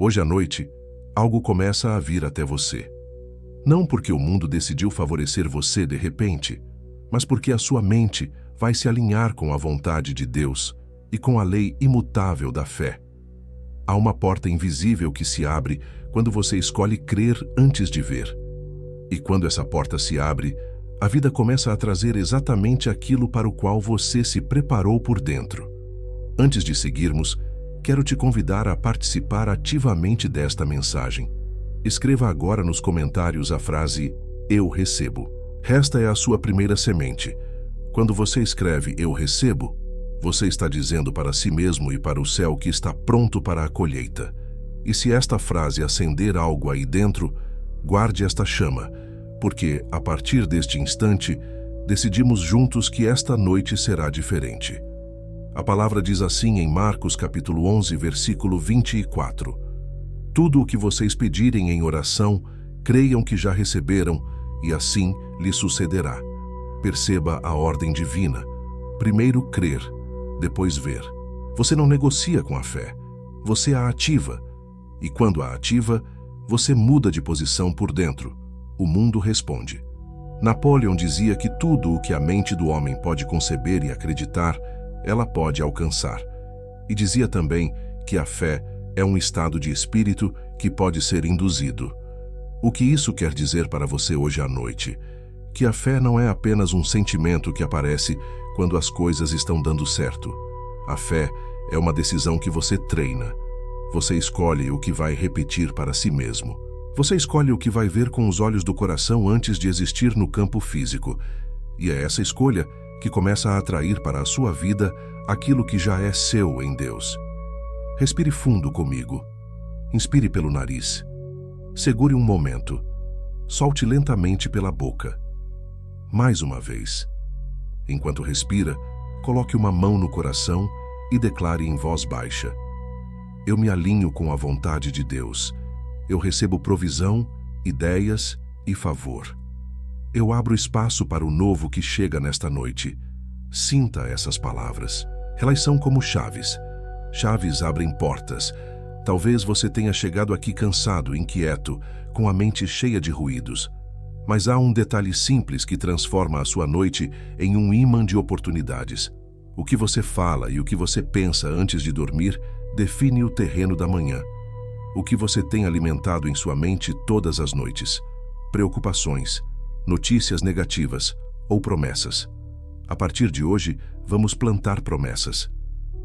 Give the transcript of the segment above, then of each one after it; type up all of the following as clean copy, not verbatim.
Hoje à noite, algo começa a vir até você. Não porque o mundo decidiu favorecer você de repente, mas porque a sua mente vai se alinhar com a vontade de Deus e com a lei imutável da fé. Há uma porta invisível que se abre quando você escolhe crer antes de ver. E quando essa porta se abre, a vida começa a trazer exatamente aquilo para o qual você se preparou por dentro. Antes de seguirmos, quero te convidar a participar ativamente desta mensagem. Escreva agora nos comentários a frase "Eu recebo". Esta é a sua primeira semente. Quando você escreve "Eu recebo", você está dizendo para si mesmo e para o céu que está pronto para a colheita. E se esta frase acender algo aí dentro, guarde esta chama, porque, a partir deste instante, decidimos juntos que esta noite será diferente. A palavra diz assim em Marcos capítulo 11, versículo 24. Tudo o que vocês pedirem em oração, creiam que já receberam, e assim lhe sucederá. Perceba a ordem divina. Primeiro crer, depois ver. Você não negocia com a fé, você a ativa. E quando a ativa, você muda de posição por dentro. O mundo responde. Napoleão dizia que tudo o que a mente do homem pode conceber e acreditar, ela pode alcançar. E dizia também que a fé é um estado de espírito que pode ser induzido. O que isso quer dizer para você hoje à noite? Que a fé não é apenas um sentimento que aparece quando as coisas estão dando certo. A fé é uma decisão que você treina. Você escolhe o que vai repetir para si mesmo. Você escolhe o que vai ver com os olhos do coração antes de existir no campo físico. E é essa escolha que começa a atrair para a sua vida aquilo que já é seu em Deus. Respire fundo comigo. Inspire pelo nariz. Segure um momento. Solte lentamente pela boca. Mais uma vez. Enquanto respira, coloque uma mão no coração e declare em voz baixa: Eu me alinho com a vontade de Deus. Eu recebo provisão, ideias e favor. Eu abro espaço para o novo que chega nesta noite. Sinta essas palavras. Elas são como chaves. Chaves abrem portas. Talvez você tenha chegado aqui cansado, inquieto, com a mente cheia de ruídos. Mas há um detalhe simples que transforma a sua noite em um ímã de oportunidades. O que você fala e o que você pensa antes de dormir define o terreno da manhã. O que você tem alimentado em sua mente todas as noites? Preocupações, notícias negativas ou promessas? A partir de hoje, vamos plantar promessas.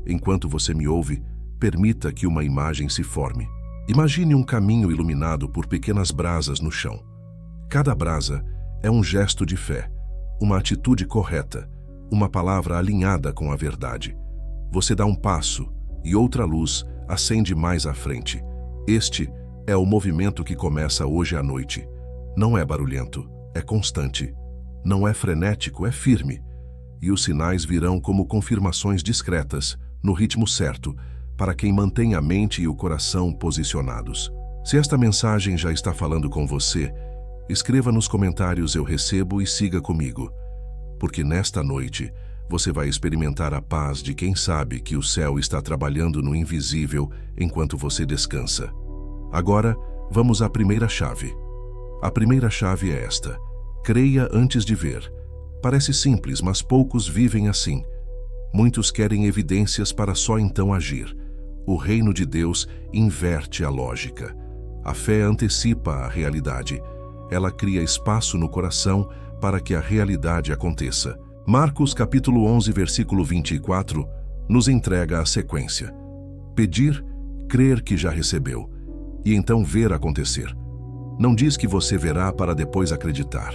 Enquanto você me ouve, permita que uma imagem se forme. Imagine um caminho iluminado por pequenas brasas no chão. Cada brasa é um gesto de fé, uma atitude correta, uma palavra alinhada com a verdade. Você dá um passo e outra luz acende mais à frente. Este é o movimento que começa hoje à noite. Não é barulhento, é constante. Não é frenético, é firme. E os sinais virão como confirmações discretas, no ritmo certo, para quem mantém a mente e o coração posicionados. Se esta mensagem já está falando com você, escreva nos comentários "Eu recebo" e siga comigo. Porque nesta noite, você vai experimentar a paz de quem sabe que o céu está trabalhando no invisível enquanto você descansa. Agora, vamos à primeira chave. A primeira chave é esta: creia antes de ver. Parece simples, mas poucos vivem assim. Muitos querem evidências para só então agir. O reino de Deus inverte a lógica. A fé antecipa a realidade. Ela cria espaço no coração para que a realidade aconteça. Marcos capítulo 11, versículo 24, nos entrega a sequência. Pedir, crer que já recebeu, e então ver acontecer. Não diz que você verá para depois acreditar.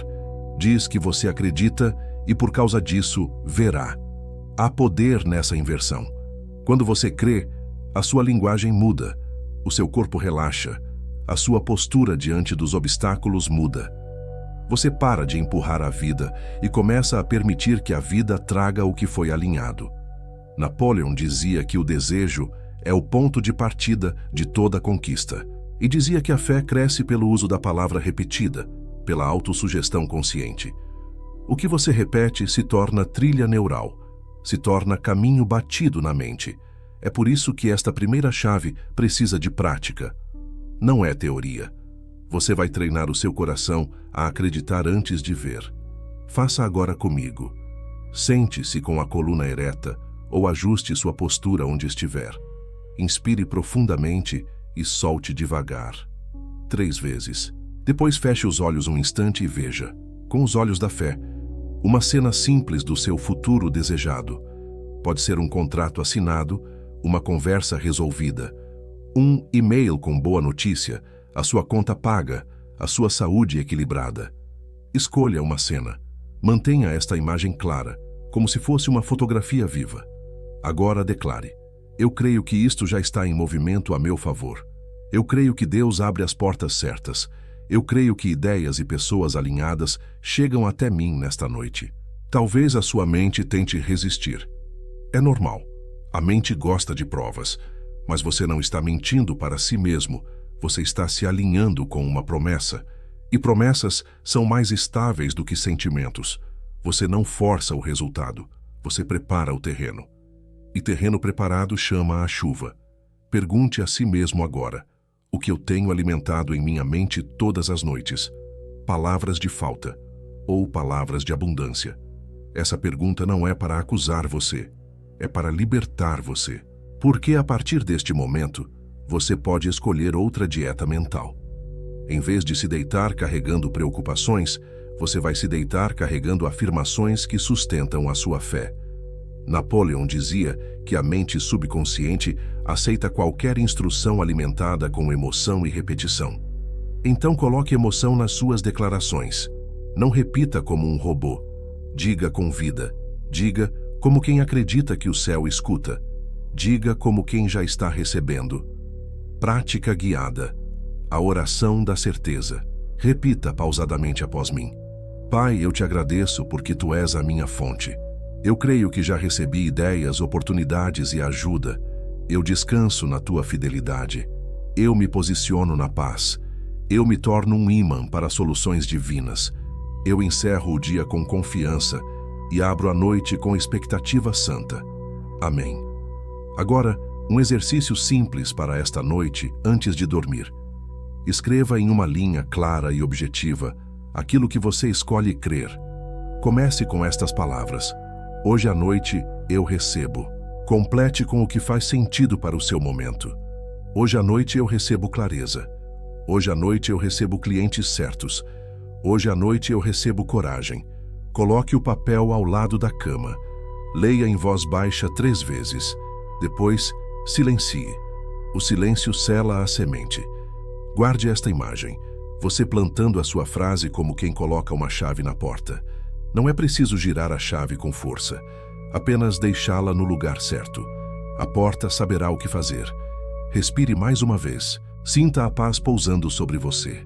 Diz que você acredita e por causa disso verá. Há poder nessa inversão. Quando você crê, a sua linguagem muda, o seu corpo relaxa, a sua postura diante dos obstáculos muda. Você para de empurrar a vida e começa a permitir que a vida traga o que foi alinhado. Napoleão dizia que o desejo é o ponto de partida de toda conquista. E dizia que a fé cresce pelo uso da palavra repetida, pela autossugestão consciente. O que você repete se torna trilha neural, se torna caminho batido na mente. É por isso que esta primeira chave precisa de prática. Não é teoria. Você vai treinar o seu coração a acreditar antes de ver. Faça agora comigo. Sente-se com a coluna ereta ou ajuste sua postura onde estiver. Inspire profundamente e solte devagar. 3 vezes. Depois feche os olhos um instante e veja, com os olhos da fé, uma cena simples do seu futuro desejado. Pode ser um contrato assinado, uma conversa resolvida, um e-mail com boa notícia, a sua conta paga, a sua saúde equilibrada. Escolha uma cena. Mantenha esta imagem clara, como se fosse uma fotografia viva. Agora declare: eu creio que isto já está em movimento a meu favor. Eu creio que Deus abre as portas certas. Eu creio que ideias e pessoas alinhadas chegam até mim nesta noite. Talvez a sua mente tente resistir. É normal. A mente gosta de provas, mas você não está mentindo para si mesmo. Você está se alinhando com uma promessa. E promessas são mais estáveis do que sentimentos. Você não força o resultado. Você prepara o terreno. E terreno preparado chama a chuva. Pergunte a si mesmo agora: o que eu tenho alimentado em minha mente todas as noites? Palavras de falta ou palavras de abundância? Essa pergunta não é para acusar você, é para libertar você. Porque a partir deste momento, você pode escolher outra dieta mental. Em vez de se deitar carregando preocupações, você vai se deitar carregando afirmações que sustentam a sua fé. Napoleão dizia que a mente subconsciente aceita qualquer instrução alimentada com emoção e repetição. Então coloque emoção nas suas declarações. Não repita como um robô. Diga com vida. Diga como quem acredita que o céu escuta. Diga como quem já está recebendo. Prática guiada. A oração da certeza. Repita pausadamente após mim: Pai, eu te agradeço porque tu és a minha fonte. Eu creio que já recebi ideias, oportunidades e ajuda. Eu descanso na tua fidelidade. Eu me posiciono na paz. Eu me torno um ímã para soluções divinas. Eu encerro o dia com confiança e abro a noite com expectativa santa. Amém. Agora, um exercício simples para esta noite antes de dormir. Escreva em uma linha clara e objetiva aquilo que você escolhe crer. Comece com estas palavras: hoje à noite eu recebo. Complete com o que faz sentido para o seu momento. Hoje à noite eu recebo clareza. Hoje à noite eu recebo clientes certos. Hoje à noite eu recebo coragem. Coloque o papel ao lado da cama. Leia em voz baixa 3 vezes. Depois, silencie. O silêncio sela a semente. Guarde esta imagem, você plantando a sua frase como quem coloca uma chave na porta. Não é preciso girar a chave com força, apenas deixá-la no lugar certo. A porta saberá o que fazer. Respire mais uma vez, sinta a paz pousando sobre você.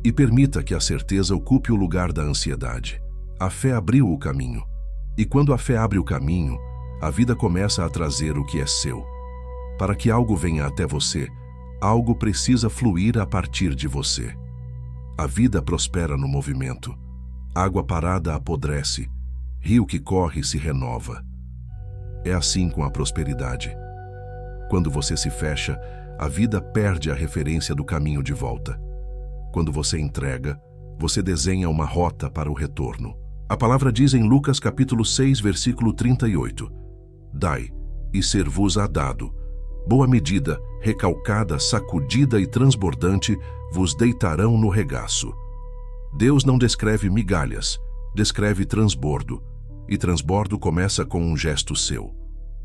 E permita que a certeza ocupe o lugar da ansiedade. A fé abriu o caminho. E quando a fé abre o caminho, a vida começa a trazer o que é seu. Para que algo venha até você, algo precisa fluir a partir de você. A vida prospera no movimento. Água parada apodrece. Rio que corre se renova. É assim com a prosperidade. Quando você se fecha, a vida perde a referência do caminho de volta. Quando você entrega, você desenha uma rota para o retorno. A palavra diz em Lucas capítulo 6, versículo 38: Dai, e ser-vos-á dado. Boa medida, recalcada, sacudida e transbordante, vos deitarão no regaço. Deus não descreve migalhas, descreve transbordo. E transbordo começa com um gesto seu.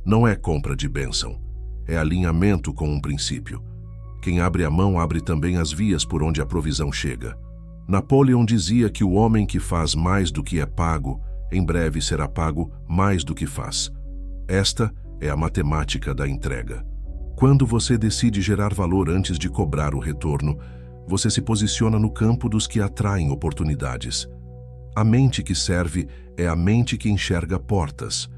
Não é compra de bênção, é alinhamento com um princípio. Quem abre a mão abre também as vias por onde a provisão chega. Napoleão dizia que o homem que faz mais do que é pago, em breve será pago mais do que faz. Esta é a matemática da entrega. Quando você decide gerar valor antes de cobrar o retorno, você se posiciona no campo dos que atraem oportunidades. A mente que serve é a mente que enxerga portas.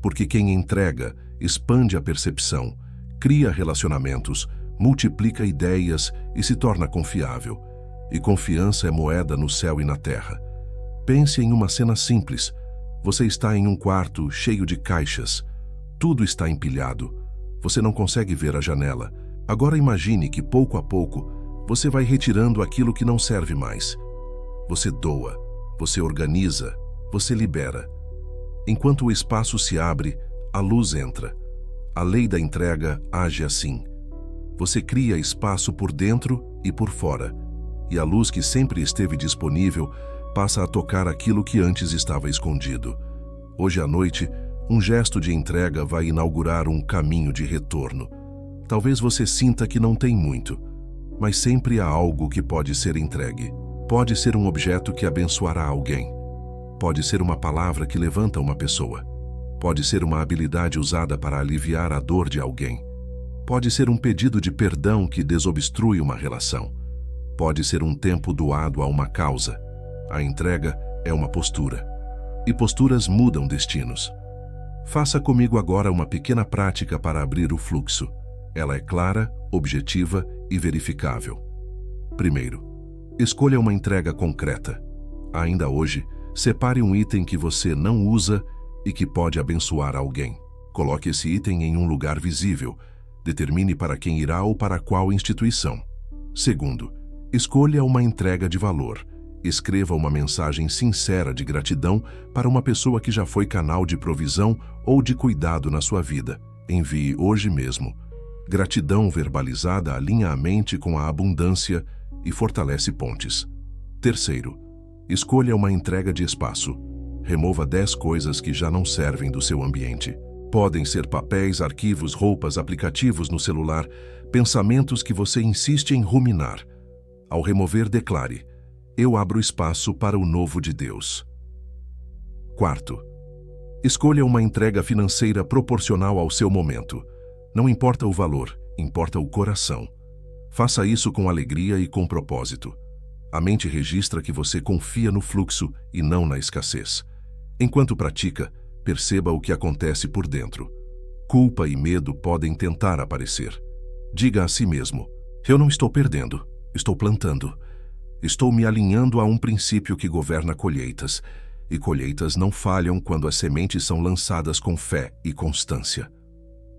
Porque quem entrega expande a percepção, cria relacionamentos, multiplica ideias e se torna confiável. E confiança é moeda no céu e na terra. Pense em uma cena simples. Você está em um quarto cheio de caixas. Tudo está empilhado. Você não consegue ver a janela. Agora imagine que, pouco a pouco, Você vai retirando aquilo que não serve mais. Você doa, você organiza, você libera. Enquanto o espaço se abre, a luz entra. A lei da entrega age assim. Você cria espaço por dentro e por fora, e a luz que sempre esteve disponível passa a tocar aquilo que antes estava escondido. Hoje à noite, um gesto de entrega vai inaugurar um caminho de retorno. Talvez você sinta que não tem muito, mas sempre há algo que pode ser entregue. Pode ser um objeto que abençoará alguém. Pode ser uma palavra que levanta uma pessoa. Pode ser uma habilidade usada para aliviar a dor de alguém. Pode ser um pedido de perdão que desobstrui uma relação. Pode ser um tempo doado a uma causa. A entrega é uma postura. E posturas mudam destinos. Faça comigo agora uma pequena prática para abrir o fluxo. Ela é clara, objetiva e verificável. Primeiro, escolha uma entrega concreta. Ainda hoje, separe um item que você não usa e que pode abençoar alguém. Coloque esse item em um lugar visível. Determine para quem irá ou para qual instituição. Segundo, escolha uma entrega de valor. Escreva uma mensagem sincera de gratidão para uma pessoa que já foi canal de provisão ou de cuidado na sua vida. Envie hoje mesmo. Gratidão verbalizada alinha a mente com a abundância e fortalece pontes. Terceiro, escolha uma entrega de espaço. Remova 10 coisas que já não servem do seu ambiente. Podem ser papéis, arquivos, roupas, aplicativos no celular, pensamentos que você insiste em ruminar. Ao remover, declare: eu abro espaço para o novo de Deus. Quarto, escolha uma entrega financeira proporcional ao seu momento. Não importa o valor, importa o coração. Faça isso com alegria e com propósito. A mente registra que você confia no fluxo e não na escassez. Enquanto pratica, perceba o que acontece por dentro. Culpa e medo podem tentar aparecer. Diga a si mesmo: eu não estou perdendo, estou plantando. Estou me alinhando a um princípio que governa colheitas, e colheitas não falham quando as sementes são lançadas com fé e constância.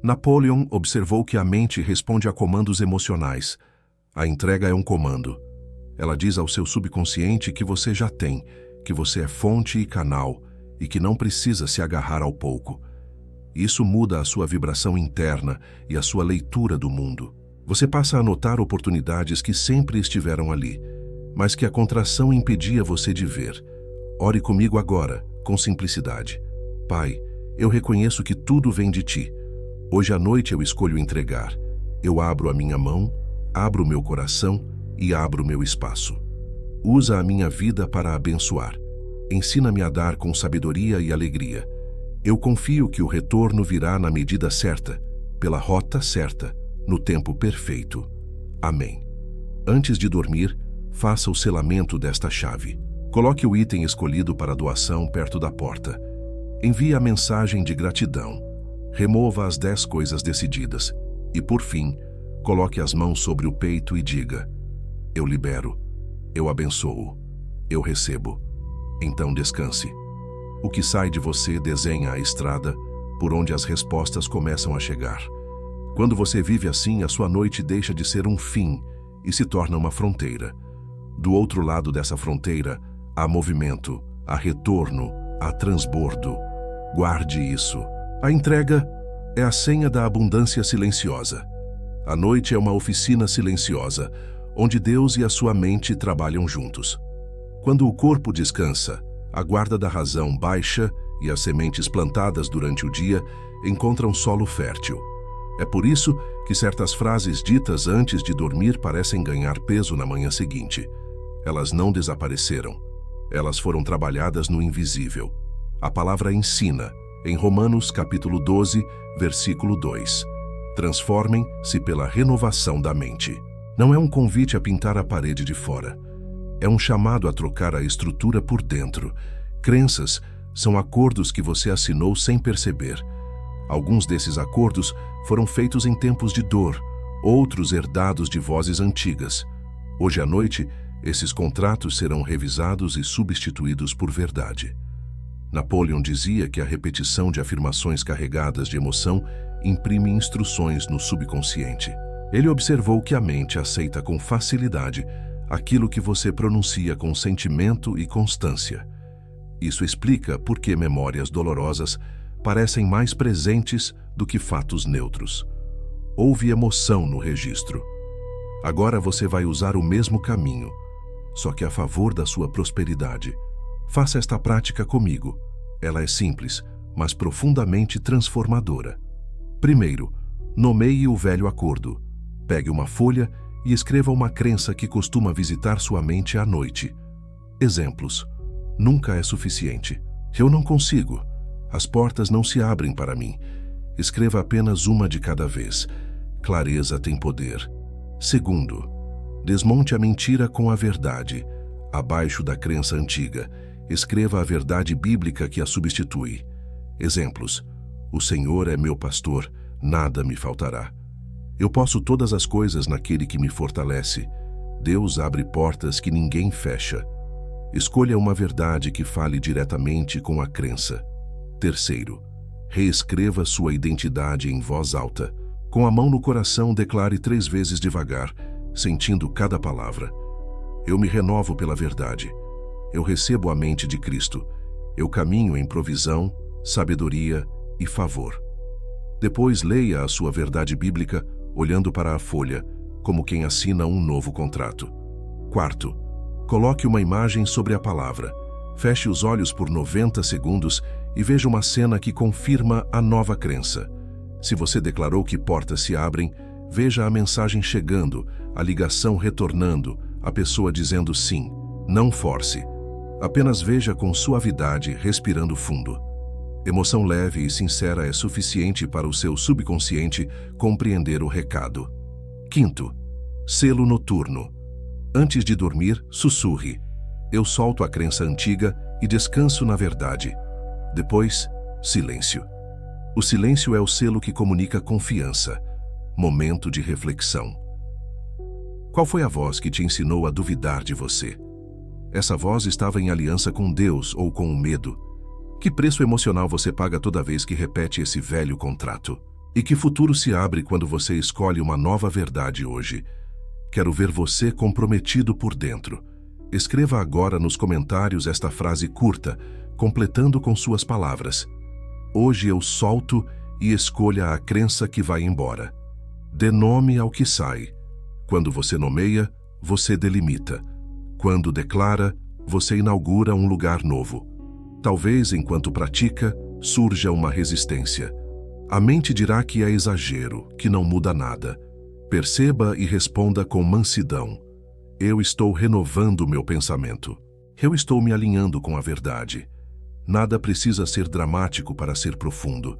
Napoleon observou que a mente responde a comandos emocionais. A entrega é um comando. Ela diz ao seu subconsciente que você já tem, que você é fonte e canal, e que não precisa se agarrar ao pouco. Isso muda a sua vibração interna e a sua leitura do mundo. Você passa a notar oportunidades que sempre estiveram ali, mas que a contração impedia você de ver. Ore comigo agora, com simplicidade. Pai, eu reconheço que tudo vem de Ti. Hoje à noite eu escolho entregar. Eu abro a minha mão, abro o meu coração e abro o meu espaço. Usa a minha vida para abençoar. Ensina-me a dar com sabedoria e alegria. Eu confio que o retorno virá na medida certa, pela rota certa, no tempo perfeito. Amém. Antes de dormir, faça o selamento desta chave. Coloque o item escolhido para doação perto da porta. Envie a mensagem de gratidão. Remova as 10 coisas decididas. E, por fim, coloque as mãos sobre o peito e diga: eu libero, eu abençoo, eu recebo. Então descanse. O que sai de você desenha a estrada por onde as respostas começam a chegar. Quando você vive assim, a sua noite deixa de ser um fim e se torna uma fronteira. Do outro lado dessa fronteira, há movimento, há retorno, há transbordo. Guarde isso. A entrega é a senha da abundância silenciosa. A noite é uma oficina silenciosa, onde Deus e a sua mente trabalham juntos. Quando o corpo descansa, a guarda da razão baixa e as sementes plantadas durante o dia encontram solo fértil. É por isso que certas frases ditas antes de dormir parecem ganhar peso na manhã seguinte. Elas não desapareceram. Elas foram trabalhadas no invisível. A palavra ensina, em Romanos capítulo 12, versículo 2. Transformem-se pela renovação da mente. Não é um convite a pintar a parede de fora. É um chamado a trocar a estrutura por dentro. Crenças são acordos que você assinou sem perceber. Alguns desses acordos foram feitos em tempos de dor, outros herdados de vozes antigas. Hoje à noite, esses contratos serão revisados e substituídos por verdade. Napoleon dizia que a repetição de afirmações carregadas de emoção imprime instruções no subconsciente. Ele observou que a mente aceita com facilidade aquilo que você pronuncia com sentimento e constância. Isso explica por que memórias dolorosas parecem mais presentes do que fatos neutros. Houve emoção no registro. Agora você vai usar o mesmo caminho, só que a favor da sua prosperidade. Faça esta prática comigo. Ela é simples, mas profundamente transformadora. Primeiro, nomeie o velho acordo. Pegue uma folha e escreva uma crença que costuma visitar sua mente à noite. Exemplos. Nunca é suficiente. Eu não consigo. As portas não se abrem para mim. Escreva apenas uma de cada vez. Clareza tem poder. Segundo, desmonte a mentira com a verdade. Abaixo da crença antiga, escreva a verdade bíblica que a substitui. Exemplos. O Senhor é meu pastor, nada me faltará. Eu posso todas as coisas naquele que me fortalece. Deus abre portas que ninguém fecha. Escolha uma verdade que fale diretamente com a crença. Terceiro, reescreva sua identidade em voz alta. Com a mão no coração, declare 3 vezes devagar, sentindo cada palavra. Eu me renovo pela verdade. Eu recebo a mente de Cristo. Eu caminho em provisão, sabedoria e favor. Depois leia a sua verdade bíblica, olhando para a folha, como quem assina um novo contrato. Quarto, coloque uma imagem sobre a palavra. Feche os olhos por 90 segundos e veja uma cena que confirma a nova crença. Se você declarou que portas se abrem, veja a mensagem chegando, a ligação retornando, a pessoa dizendo sim. Não force. Apenas veja com suavidade, respirando fundo. Emoção leve e sincera é suficiente para o seu subconsciente compreender o recado. Quinto, selo noturno. Antes de dormir, sussurre. Eu solto a crença antiga e descanso na verdade. Depois, silêncio. O silêncio é o selo que comunica confiança. Momento de reflexão. Qual foi a voz que te ensinou a duvidar de você? Essa voz estava em aliança com Deus ou com o medo? Que preço emocional você paga toda vez que repete esse velho contrato? E que futuro se abre quando você escolhe uma nova verdade hoje? Quero ver você comprometido por dentro. Escreva agora nos comentários esta frase curta, completando com suas palavras. Hoje eu solto e escolha a crença que vai embora. Dê nome ao que sai. Quando você nomeia, você delimita. Quando declara, você inaugura um lugar novo. Talvez, enquanto pratica, surja uma resistência. A mente dirá que é exagero, que não muda nada. Perceba e responda com mansidão. Eu estou renovando meu pensamento. Eu estou me alinhando com a verdade. Nada precisa ser dramático para ser profundo.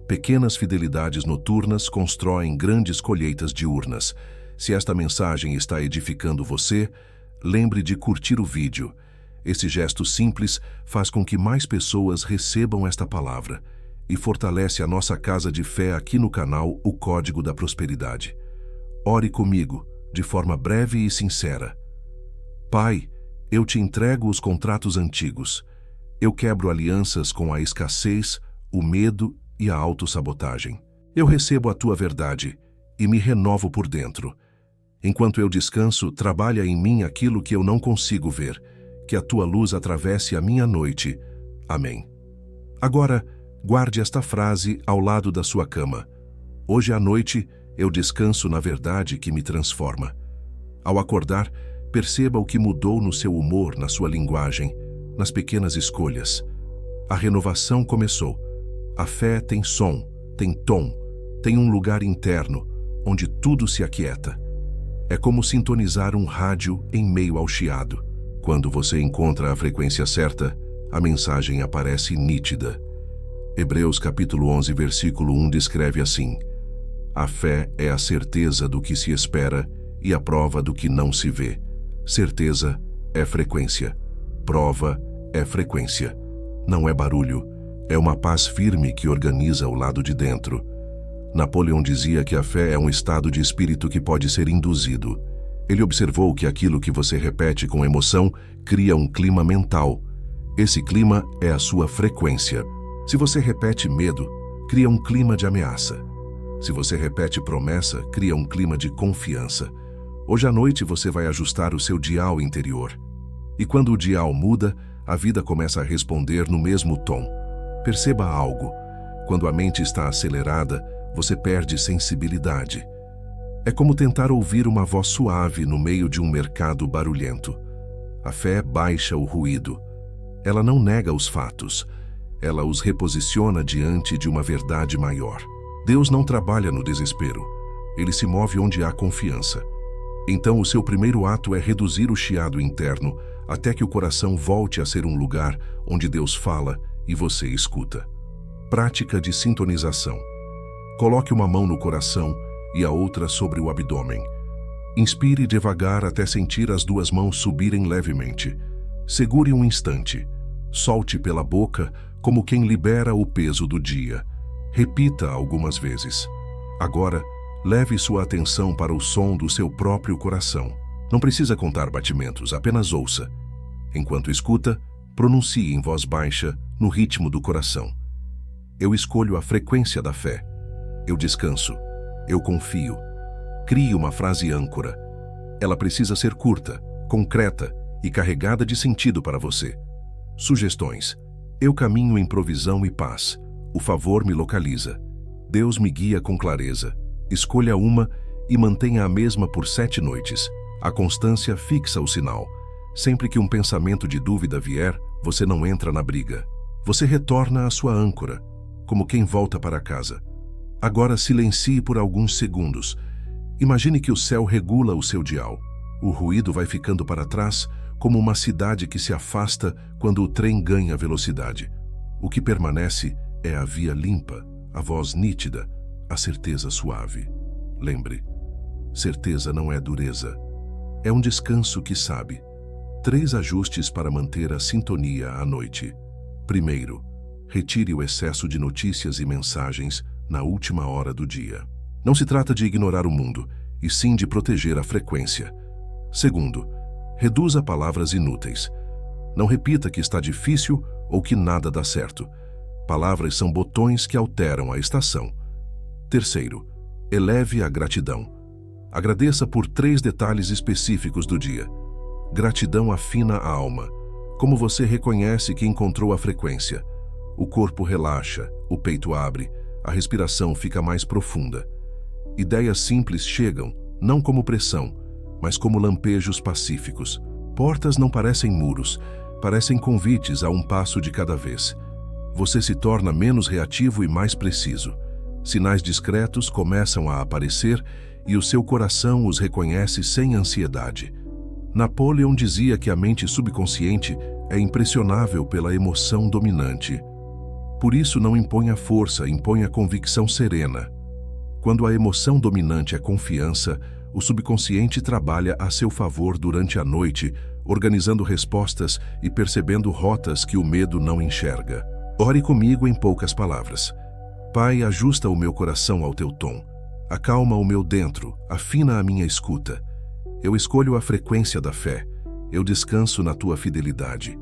Pequenas fidelidades noturnas constroem grandes colheitas diurnas. Se esta mensagem está edificando você, lembre de curtir o vídeo. Esse gesto simples faz com que mais pessoas recebam esta palavra e fortalece a nossa casa de fé aqui no canal O Código da Prosperidade. Ore comigo, de forma breve e sincera. Pai, eu te entrego os contratos antigos. Eu quebro alianças com a escassez, o medo e a autossabotagem. Eu recebo a tua verdade e me renovo por dentro. Enquanto eu descanso, trabalha em mim aquilo que eu não consigo ver. Que a tua luz atravesse a minha noite. Amém. Agora, guarde esta frase ao lado da sua cama. Hoje à noite, eu descanso na verdade que me transforma. Ao acordar, perceba o que mudou no seu humor, na sua linguagem, nas pequenas escolhas. A renovação começou. A fé tem som, tem tom, tem um lugar interno, onde tudo se aquieta. É como sintonizar um rádio em meio ao chiado. Quando você encontra a frequência certa, a mensagem aparece nítida. Hebreus capítulo 11, versículo 1 descreve assim: a fé é a certeza do que se espera e a prova do que não se vê. Certeza é frequência. Prova é frequência. Não é barulho, é uma paz firme que organiza o lado de dentro. Napoleão dizia que a fé é um estado de espírito que pode ser induzido. Ele observou que aquilo que você repete com emoção cria um clima mental. Esse clima é a sua frequência. Se você repete medo, cria um clima de ameaça. Se você repete promessa, cria um clima de confiança. Hoje à noite você vai ajustar o seu dial interior. E quando o dial muda, a vida começa a responder no mesmo tom. Perceba algo. Quando a mente está acelerada, você perde sensibilidade. É como tentar ouvir uma voz suave no meio de um mercado barulhento. A fé baixa o ruído. Ela não nega os fatos. Ela os reposiciona diante de uma verdade maior. Deus não trabalha no desespero. Ele se move onde há confiança. Então, o seu primeiro ato é reduzir o chiado interno até que o coração volte a ser um lugar onde Deus fala e você escuta. Prática de sintonização. Coloque uma mão no coração e a outra sobre o abdômen. Inspire devagar até sentir as duas mãos subirem levemente. Segure um instante. Solte pela boca como quem libera o peso do dia. Repita algumas vezes. Agora, leve sua atenção para o som do seu próprio coração. Não precisa contar batimentos, apenas ouça. Enquanto escuta, pronuncie em voz baixa, no ritmo do coração. Eu escolho a frequência da fé. Eu descanso. Eu confio. Crie uma frase âncora. Ela precisa ser curta, concreta e carregada de sentido para você. Sugestões. Eu caminho em provisão e paz. O favor me localiza. Deus me guia com clareza. Escolha uma e mantenha a mesma por 7 noites. A constância fixa o sinal. Sempre que um pensamento de dúvida vier, você não entra na briga. Você retorna à sua âncora, como quem volta para casa. Agora silencie por alguns segundos. Imagine que o céu regula o seu dial. O ruído vai ficando para trás, como uma cidade que se afasta quando o trem ganha velocidade. O que permanece é a via limpa, a voz nítida, a certeza suave. Lembre, certeza não é dureza. É um descanso que sabe. 3 ajustes para manter a sintonia à noite. Primeiro, retire o excesso de notícias e mensagens na última hora do dia. Não se trata de ignorar o mundo, e sim de proteger a frequência. Segundo, reduza palavras inúteis. Não repita que está difícil ou que nada dá certo. Palavras são botões que alteram a estação. Terceiro, eleve a gratidão. Agradeça por 3 detalhes específicos do dia. Gratidão afina a alma. Como você reconhece que encontrou a frequência? O corpo relaxa, o peito abre, a respiração fica mais profunda. Ideias simples chegam, não como pressão, mas como lampejos pacíficos. Portas não parecem muros, parecem convites a um passo de cada vez. Você se torna menos reativo e mais preciso. Sinais discretos começam a aparecer e o seu coração os reconhece sem ansiedade. Napoleão dizia que a mente subconsciente é impressionável pela emoção dominante. Por isso não imponha força, imponha convicção serena. Quando a emoção dominante é confiança, o subconsciente trabalha a seu favor durante a noite, organizando respostas e percebendo rotas que o medo não enxerga. Ore comigo em poucas palavras. Pai, ajusta o meu coração ao teu tom. Acalma o meu dentro, afina a minha escuta. Eu escolho a frequência da fé. Eu descanso na tua fidelidade.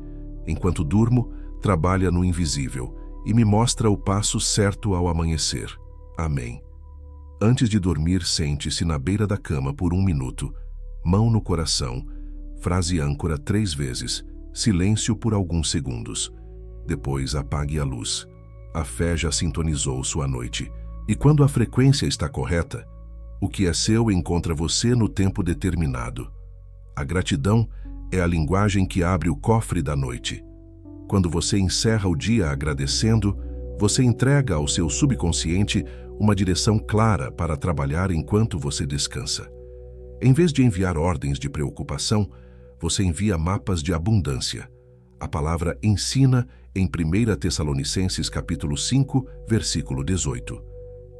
Enquanto durmo, trabalha no invisível e me mostra o passo certo ao amanhecer. Amém. Antes de dormir, sente-se na beira da cama por 1 minuto, mão no coração, frase âncora 3 vezes, silêncio por alguns segundos. Depois apague a luz. A fé já sintonizou sua noite. E quando a frequência está correta, o que é seu encontra você no tempo determinado. A gratidão é a linguagem que abre o cofre da noite. Quando você encerra o dia agradecendo, você entrega ao seu subconsciente uma direção clara para trabalhar enquanto você descansa. Em vez de enviar ordens de preocupação, você envia mapas de abundância. A palavra ensina em 1 Tessalonicenses capítulo 5, versículo 18.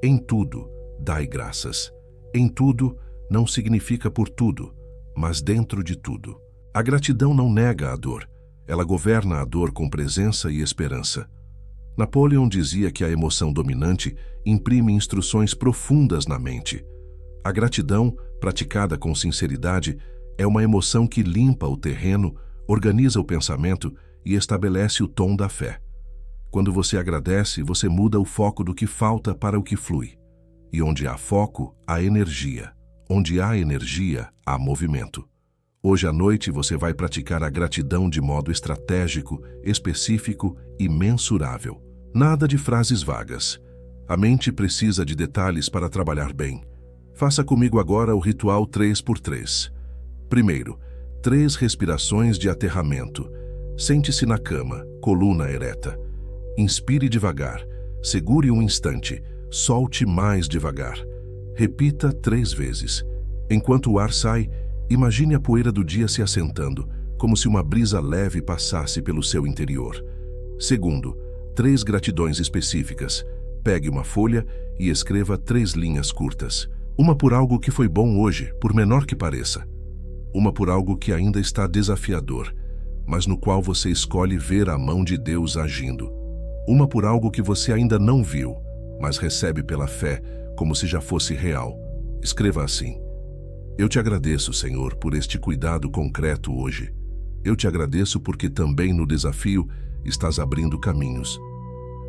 Em tudo, dai graças. Em tudo não significa por tudo, mas dentro de tudo. A gratidão não nega a dor. Ela governa a dor com presença e esperança. Napoleão dizia que a emoção dominante imprime instruções profundas na mente. A gratidão, praticada com sinceridade, é uma emoção que limpa o terreno, organiza o pensamento e estabelece o tom da fé. Quando você agradece, você muda o foco do que falta para o que flui. E onde há foco, há energia. Onde há energia, há movimento. Hoje à noite você vai praticar a gratidão de modo estratégico, específico e mensurável. Nada de frases vagas. A mente precisa de detalhes para trabalhar bem. Faça comigo agora o ritual 3x3. Primeiro, 3 respirações de aterramento. Sente-se na cama, coluna ereta. Inspire devagar, segure um instante, solte mais devagar. Repita 3 vezes. Enquanto o ar sai, imagine a poeira do dia se assentando, como se uma brisa leve passasse pelo seu interior. Segundo, 3 gratidões específicas. Pegue uma folha e escreva 3 linhas curtas. Uma por algo que foi bom hoje, por menor que pareça. Uma por algo que ainda está desafiador, mas no qual você escolhe ver a mão de Deus agindo. Uma por algo que você ainda não viu, mas recebe pela fé, como se já fosse real. Escreva assim: Eu te agradeço, Senhor, por este cuidado concreto hoje. Eu te agradeço porque também no desafio estás abrindo caminhos.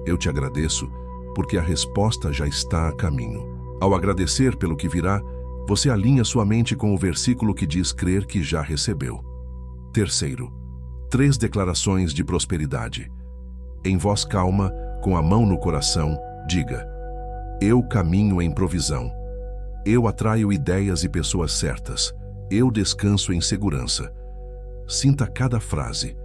Eu te agradeço porque a resposta já está a caminho. Ao agradecer pelo que virá, você alinha sua mente com o versículo que diz crer que já recebeu. Terceiro, 3 declarações de prosperidade. Em voz calma, com a mão no coração, diga: Eu caminho em provisão. Eu atraio ideias e pessoas certas. Eu descanso em segurança. Sinta cada frase.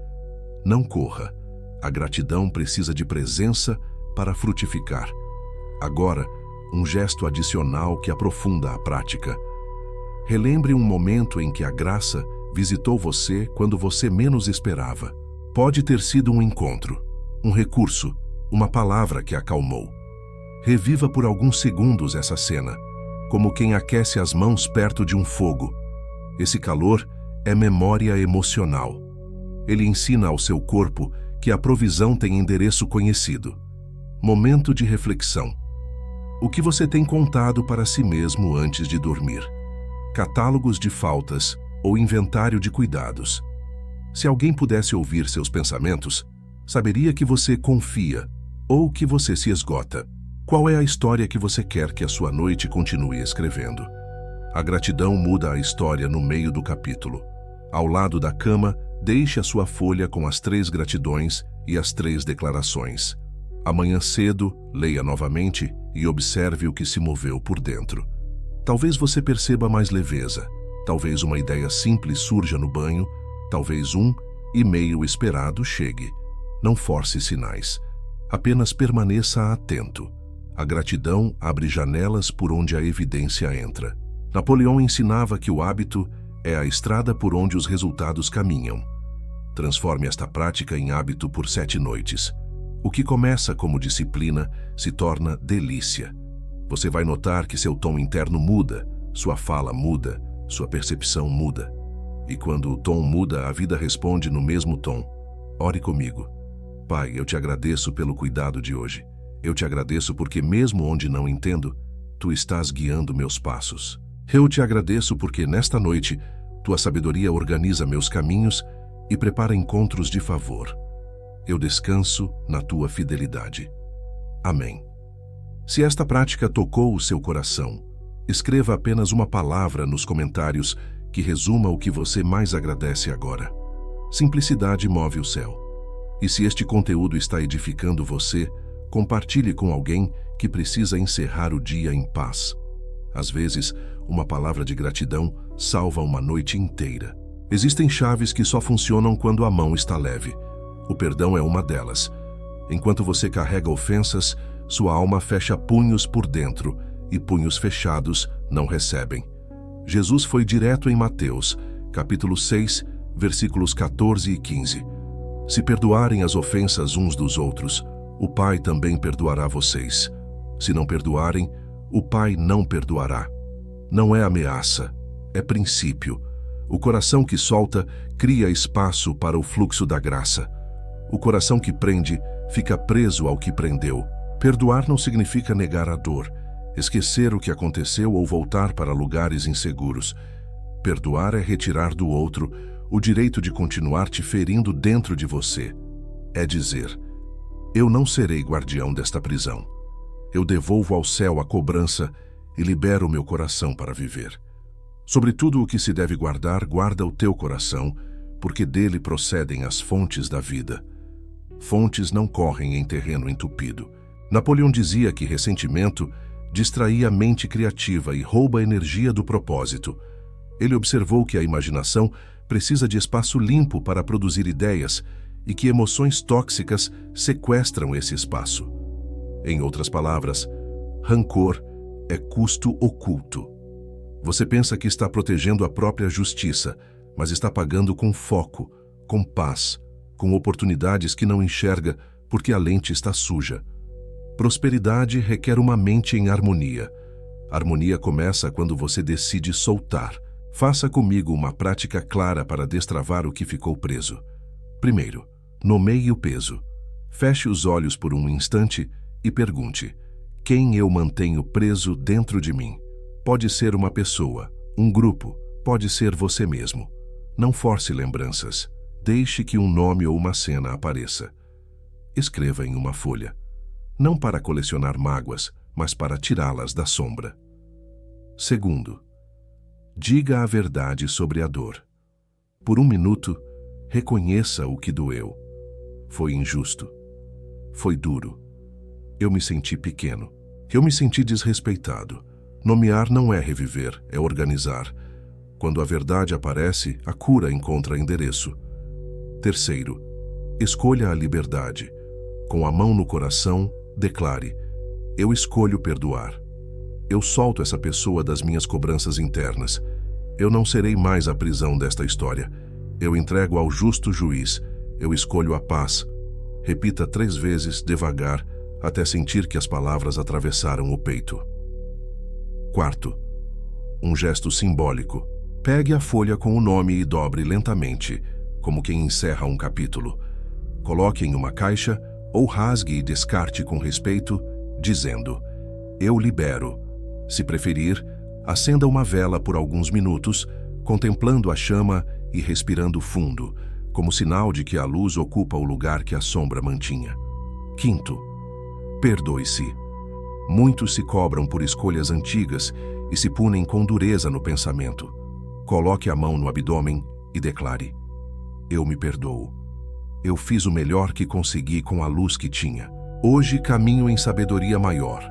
Não corra. A gratidão precisa de presença para frutificar. Agora, um gesto adicional que aprofunda a prática. Relembre um momento em que a graça visitou você quando você menos esperava. Pode ter sido um encontro, um recurso, uma palavra que acalmou. Reviva por alguns segundos essa cena, como quem aquece as mãos perto de um fogo. Esse calor é memória emocional. Ele ensina ao seu corpo que a provisão tem endereço conhecido. Momento de reflexão. O que você tem contado para si mesmo antes de dormir? Catálogos de faltas ou inventário de cuidados. Se alguém pudesse ouvir seus pensamentos, saberia que você confia ou que você se esgota. Qual é a história que você quer que a sua noite continue escrevendo? A gratidão muda a história no meio do capítulo. Ao lado da cama, deixe a sua folha com as 3 gratidões e as 3 declarações. Amanhã cedo, leia novamente e observe o que se moveu por dentro. Talvez você perceba mais leveza, talvez uma ideia simples surja no banho, talvez um e-mail esperado chegue. Não force sinais, apenas permaneça atento. A gratidão abre janelas por onde a evidência entra. Napoleão ensinava que o hábito é a estrada por onde os resultados caminham. Transforme esta prática em hábito por 7 noites. O que começa como disciplina se torna delícia. Você vai notar que seu tom interno muda, sua fala muda, sua percepção muda. E quando o tom muda, a vida responde no mesmo tom. Ore comigo. Pai, eu te agradeço pelo cuidado de hoje. Eu te agradeço porque mesmo onde não entendo, tu estás guiando meus passos. Eu te agradeço porque nesta noite, tua sabedoria organiza meus caminhos e prepara encontros de favor. Eu descanso na tua fidelidade. Amém. Se esta prática tocou o seu coração, escreva apenas uma palavra nos comentários que resuma o que você mais agradece agora. Simplicidade move o céu. E se este conteúdo está edificando você, compartilhe com alguém que precisa encerrar o dia em paz. Às vezes, uma palavra de gratidão salva uma noite inteira. Existem chaves que só funcionam quando a mão está leve. O perdão é uma delas. Enquanto você carrega ofensas, sua alma fecha punhos por dentro e punhos fechados não recebem. Jesus foi direto em Mateus, capítulo 6, versículos 14 e 15. Se perdoarem as ofensas uns dos outros, o Pai também perdoará vocês. Se não perdoarem, o Pai não perdoará. Não é ameaça, é princípio. O coração que solta cria espaço para o fluxo da graça. O coração que prende fica preso ao que prendeu. Perdoar não significa negar a dor, esquecer o que aconteceu ou voltar para lugares inseguros. Perdoar é retirar do outro o direito de continuar te ferindo dentro de você. É dizer: eu não serei guardião desta prisão. Eu devolvo ao céu a cobrança e libero meu coração para viver. Sobre tudo o que se deve guardar, guarda o teu coração, porque dele procedem as fontes da vida. Fontes não correm em terreno entupido. Napoleão dizia que ressentimento distraía a mente criativa e rouba a energia do propósito. Ele observou que a imaginação precisa de espaço limpo para produzir ideias e que emoções tóxicas sequestram esse espaço. Em outras palavras, rancor é custo oculto. Você pensa que está protegendo a própria justiça, mas está pagando com foco, com paz, com oportunidades que não enxerga porque a lente está suja. Prosperidade requer uma mente em harmonia. Harmonia começa quando você decide soltar. Faça comigo uma prática clara para destravar o que ficou preso. Primeiro, nomeie o peso. Feche os olhos por um instante e pergunte: quem eu mantenho preso dentro de mim? Pode ser uma pessoa, um grupo, pode ser você mesmo. Não force lembranças. Deixe que um nome ou uma cena apareça. Escreva em uma folha. Não para colecionar mágoas, mas para tirá-las da sombra. Segundo, diga a verdade sobre a dor. Por um minuto, reconheça o que doeu. Foi injusto. Foi duro. Eu me senti pequeno. Eu me senti desrespeitado. Nomear não é reviver, é organizar. Quando a verdade aparece, a cura encontra endereço. Terceiro, escolha a liberdade. Com a mão no coração, declare: eu escolho perdoar. Eu solto essa pessoa das minhas cobranças internas. Eu não serei mais a prisão desta história. Eu entrego ao justo juiz. Eu escolho a paz. Repita 3 vezes, devagar, até sentir que as palavras atravessaram o peito. Quarto, um gesto simbólico. Pegue a folha com o nome e dobre lentamente, como quem encerra um capítulo. Coloque em uma caixa ou rasgue e descarte com respeito, dizendo: eu libero. Se preferir, acenda uma vela por alguns minutos, contemplando a chama e respirando fundo, como sinal de que a luz ocupa o lugar que a sombra mantinha. Quinto, perdoe-se. Muitos se cobram por escolhas antigas e se punem com dureza no pensamento. Coloque a mão no abdômen e declare: eu me perdoo. Eu fiz o melhor que consegui com a luz que tinha. Hoje caminho em sabedoria maior.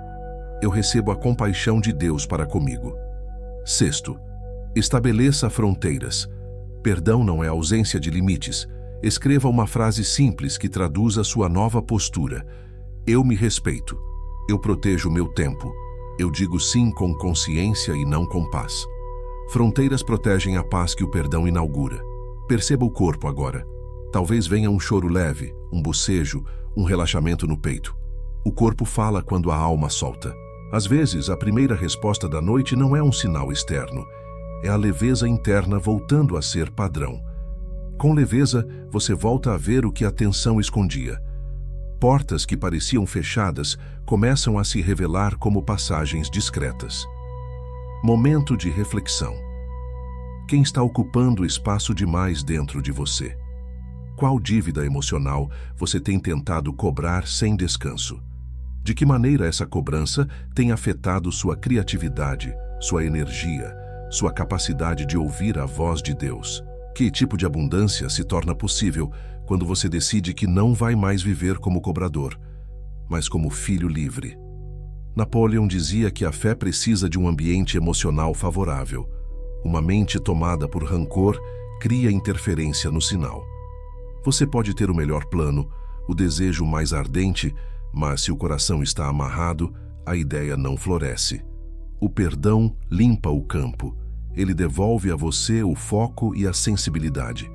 Eu recebo a compaixão de Deus para comigo. Sexto, estabeleça fronteiras. Perdão não é ausência de limites. Escreva uma frase simples que traduza sua nova postura. Eu me respeito. Eu protejo o meu tempo. Eu digo sim com consciência e não com paz. Fronteiras protegem a paz que o perdão inaugura. Perceba o corpo agora. Talvez venha um choro leve, um bocejo, um relaxamento no peito. O corpo fala quando a alma solta. Às vezes, a primeira resposta da noite não é um sinal externo. É a leveza interna voltando a ser padrão. Com leveza, você volta a ver o que a tensão escondia. Portas que pareciam fechadas começam a se revelar como passagens discretas. Momento de reflexão. Quem está ocupando espaço demais dentro de você? Qual dívida emocional você tem tentado cobrar sem descanso? De que maneira essa cobrança tem afetado sua criatividade, sua energia, sua capacidade de ouvir a voz de Deus? Que tipo de abundância se torna possível quando você decide que não vai mais viver como cobrador, mas como filho livre? Napoleão dizia que a fé precisa de um ambiente emocional favorável. Uma mente tomada por rancor cria interferência no sinal. Você pode ter o melhor plano, o desejo mais ardente, mas se o coração está amarrado, a ideia não floresce. O perdão limpa o campo. Ele devolve a você o foco e a sensibilidade.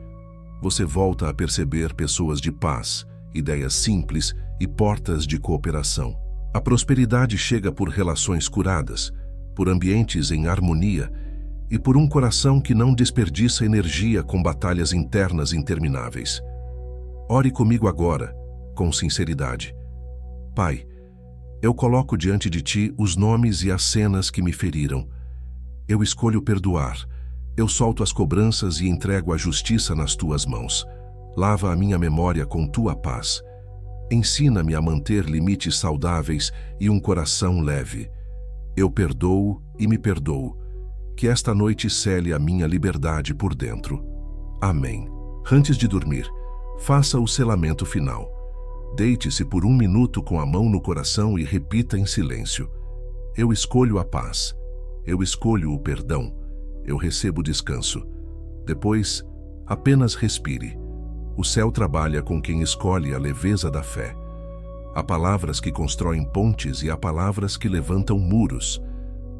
Você volta a perceber pessoas de paz, ideias simples e portas de cooperação. A prosperidade chega por relações curadas, por ambientes em harmonia e por um coração que não desperdiça energia com batalhas internas intermináveis. Ore comigo agora, com sinceridade. Pai, eu coloco diante de Ti os nomes e as cenas que me feriram. Eu escolho perdoar. Eu solto as cobranças e entrego a justiça nas Tuas mãos. Lava a minha memória com Tua paz. Ensina-me a manter limites saudáveis e um coração leve. Eu perdoo e me perdoo. Que esta noite cele a minha liberdade por dentro. Amém. Antes de dormir, faça o selamento final. Deite-se por 1 minuto com a mão no coração e repita em silêncio: eu escolho a paz. Eu escolho o perdão. Eu recebo descanso. Depois, apenas respire. O céu trabalha com quem escolhe a leveza da fé. Há palavras que constroem pontes e há palavras que levantam muros.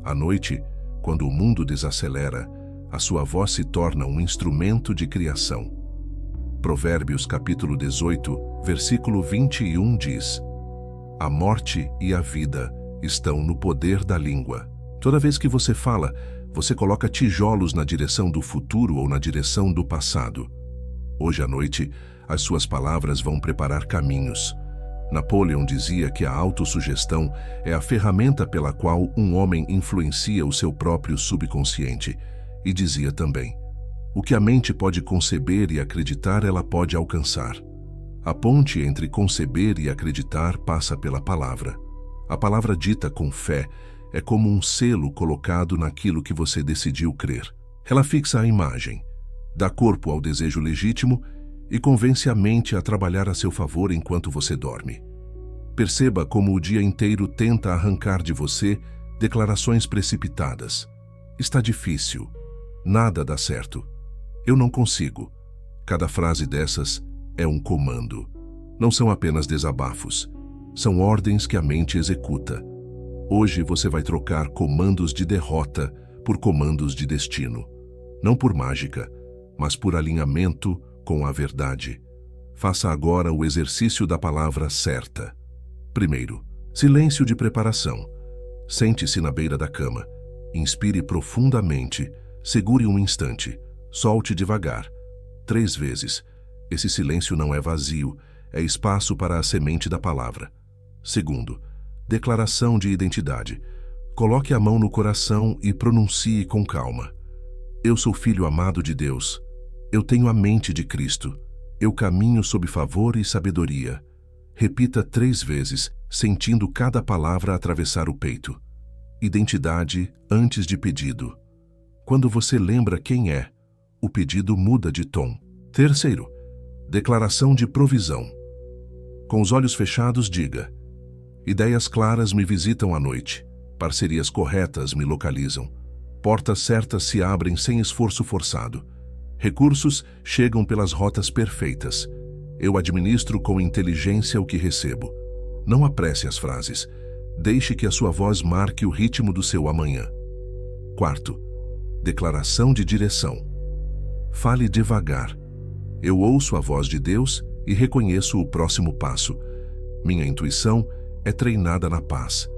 À noite, quando o mundo desacelera, a sua voz se torna um instrumento de criação. Provérbios capítulo 18, versículo 21 diz: a morte e a vida estão no poder da língua. Toda vez que você fala, você coloca tijolos na direção do futuro ou na direção do passado. Hoje à noite, as suas palavras vão preparar caminhos. Napoleão dizia que a autossugestão é a ferramenta pela qual um homem influencia o seu próprio subconsciente. E dizia também: o que a mente pode conceber e acreditar, ela pode alcançar. A ponte entre conceber e acreditar passa pela palavra. A palavra dita com fé é como um selo colocado naquilo que você decidiu crer. Ela fixa a imagem, dá corpo ao desejo legítimo e convence a mente a trabalhar a seu favor enquanto você dorme. Perceba como o dia inteiro tenta arrancar de você declarações precipitadas. Está difícil. Nada dá certo. Eu não consigo. Cada frase dessas é um comando. Não são apenas desabafos. São ordens que a mente executa. Hoje você vai trocar comandos de derrota por comandos de destino. Não por mágica, mas por alinhamento com a verdade. Faça agora o exercício da palavra certa. Primeiro, silêncio de preparação. Sente-se na beira da cama. Inspire profundamente. Segure um instante. Solte devagar. 3 vezes. Esse silêncio não é vazio, é espaço para a semente da palavra. Segundo, declaração de identidade. Coloque a mão no coração e pronuncie com calma: eu sou filho amado de Deus. Eu tenho a mente de Cristo. Eu caminho sob favor e sabedoria. Repita 3 vezes, sentindo cada palavra atravessar o peito. Identidade antes de pedido. Quando você lembra quem é, o pedido muda de tom. Terceiro, declaração de provisão. Com os olhos fechados, diga: ideias claras me visitam à noite. Parcerias corretas me localizam. Portas certas se abrem sem esforço forçado. Recursos chegam pelas rotas perfeitas. Eu administro com inteligência o que recebo. Não apresse as frases. Deixe que a sua voz marque o ritmo do seu amanhã. Quarto, declaração de direção. Fale devagar. Eu ouço a voz de Deus e reconheço o próximo passo. Minha intuição é treinada na paz.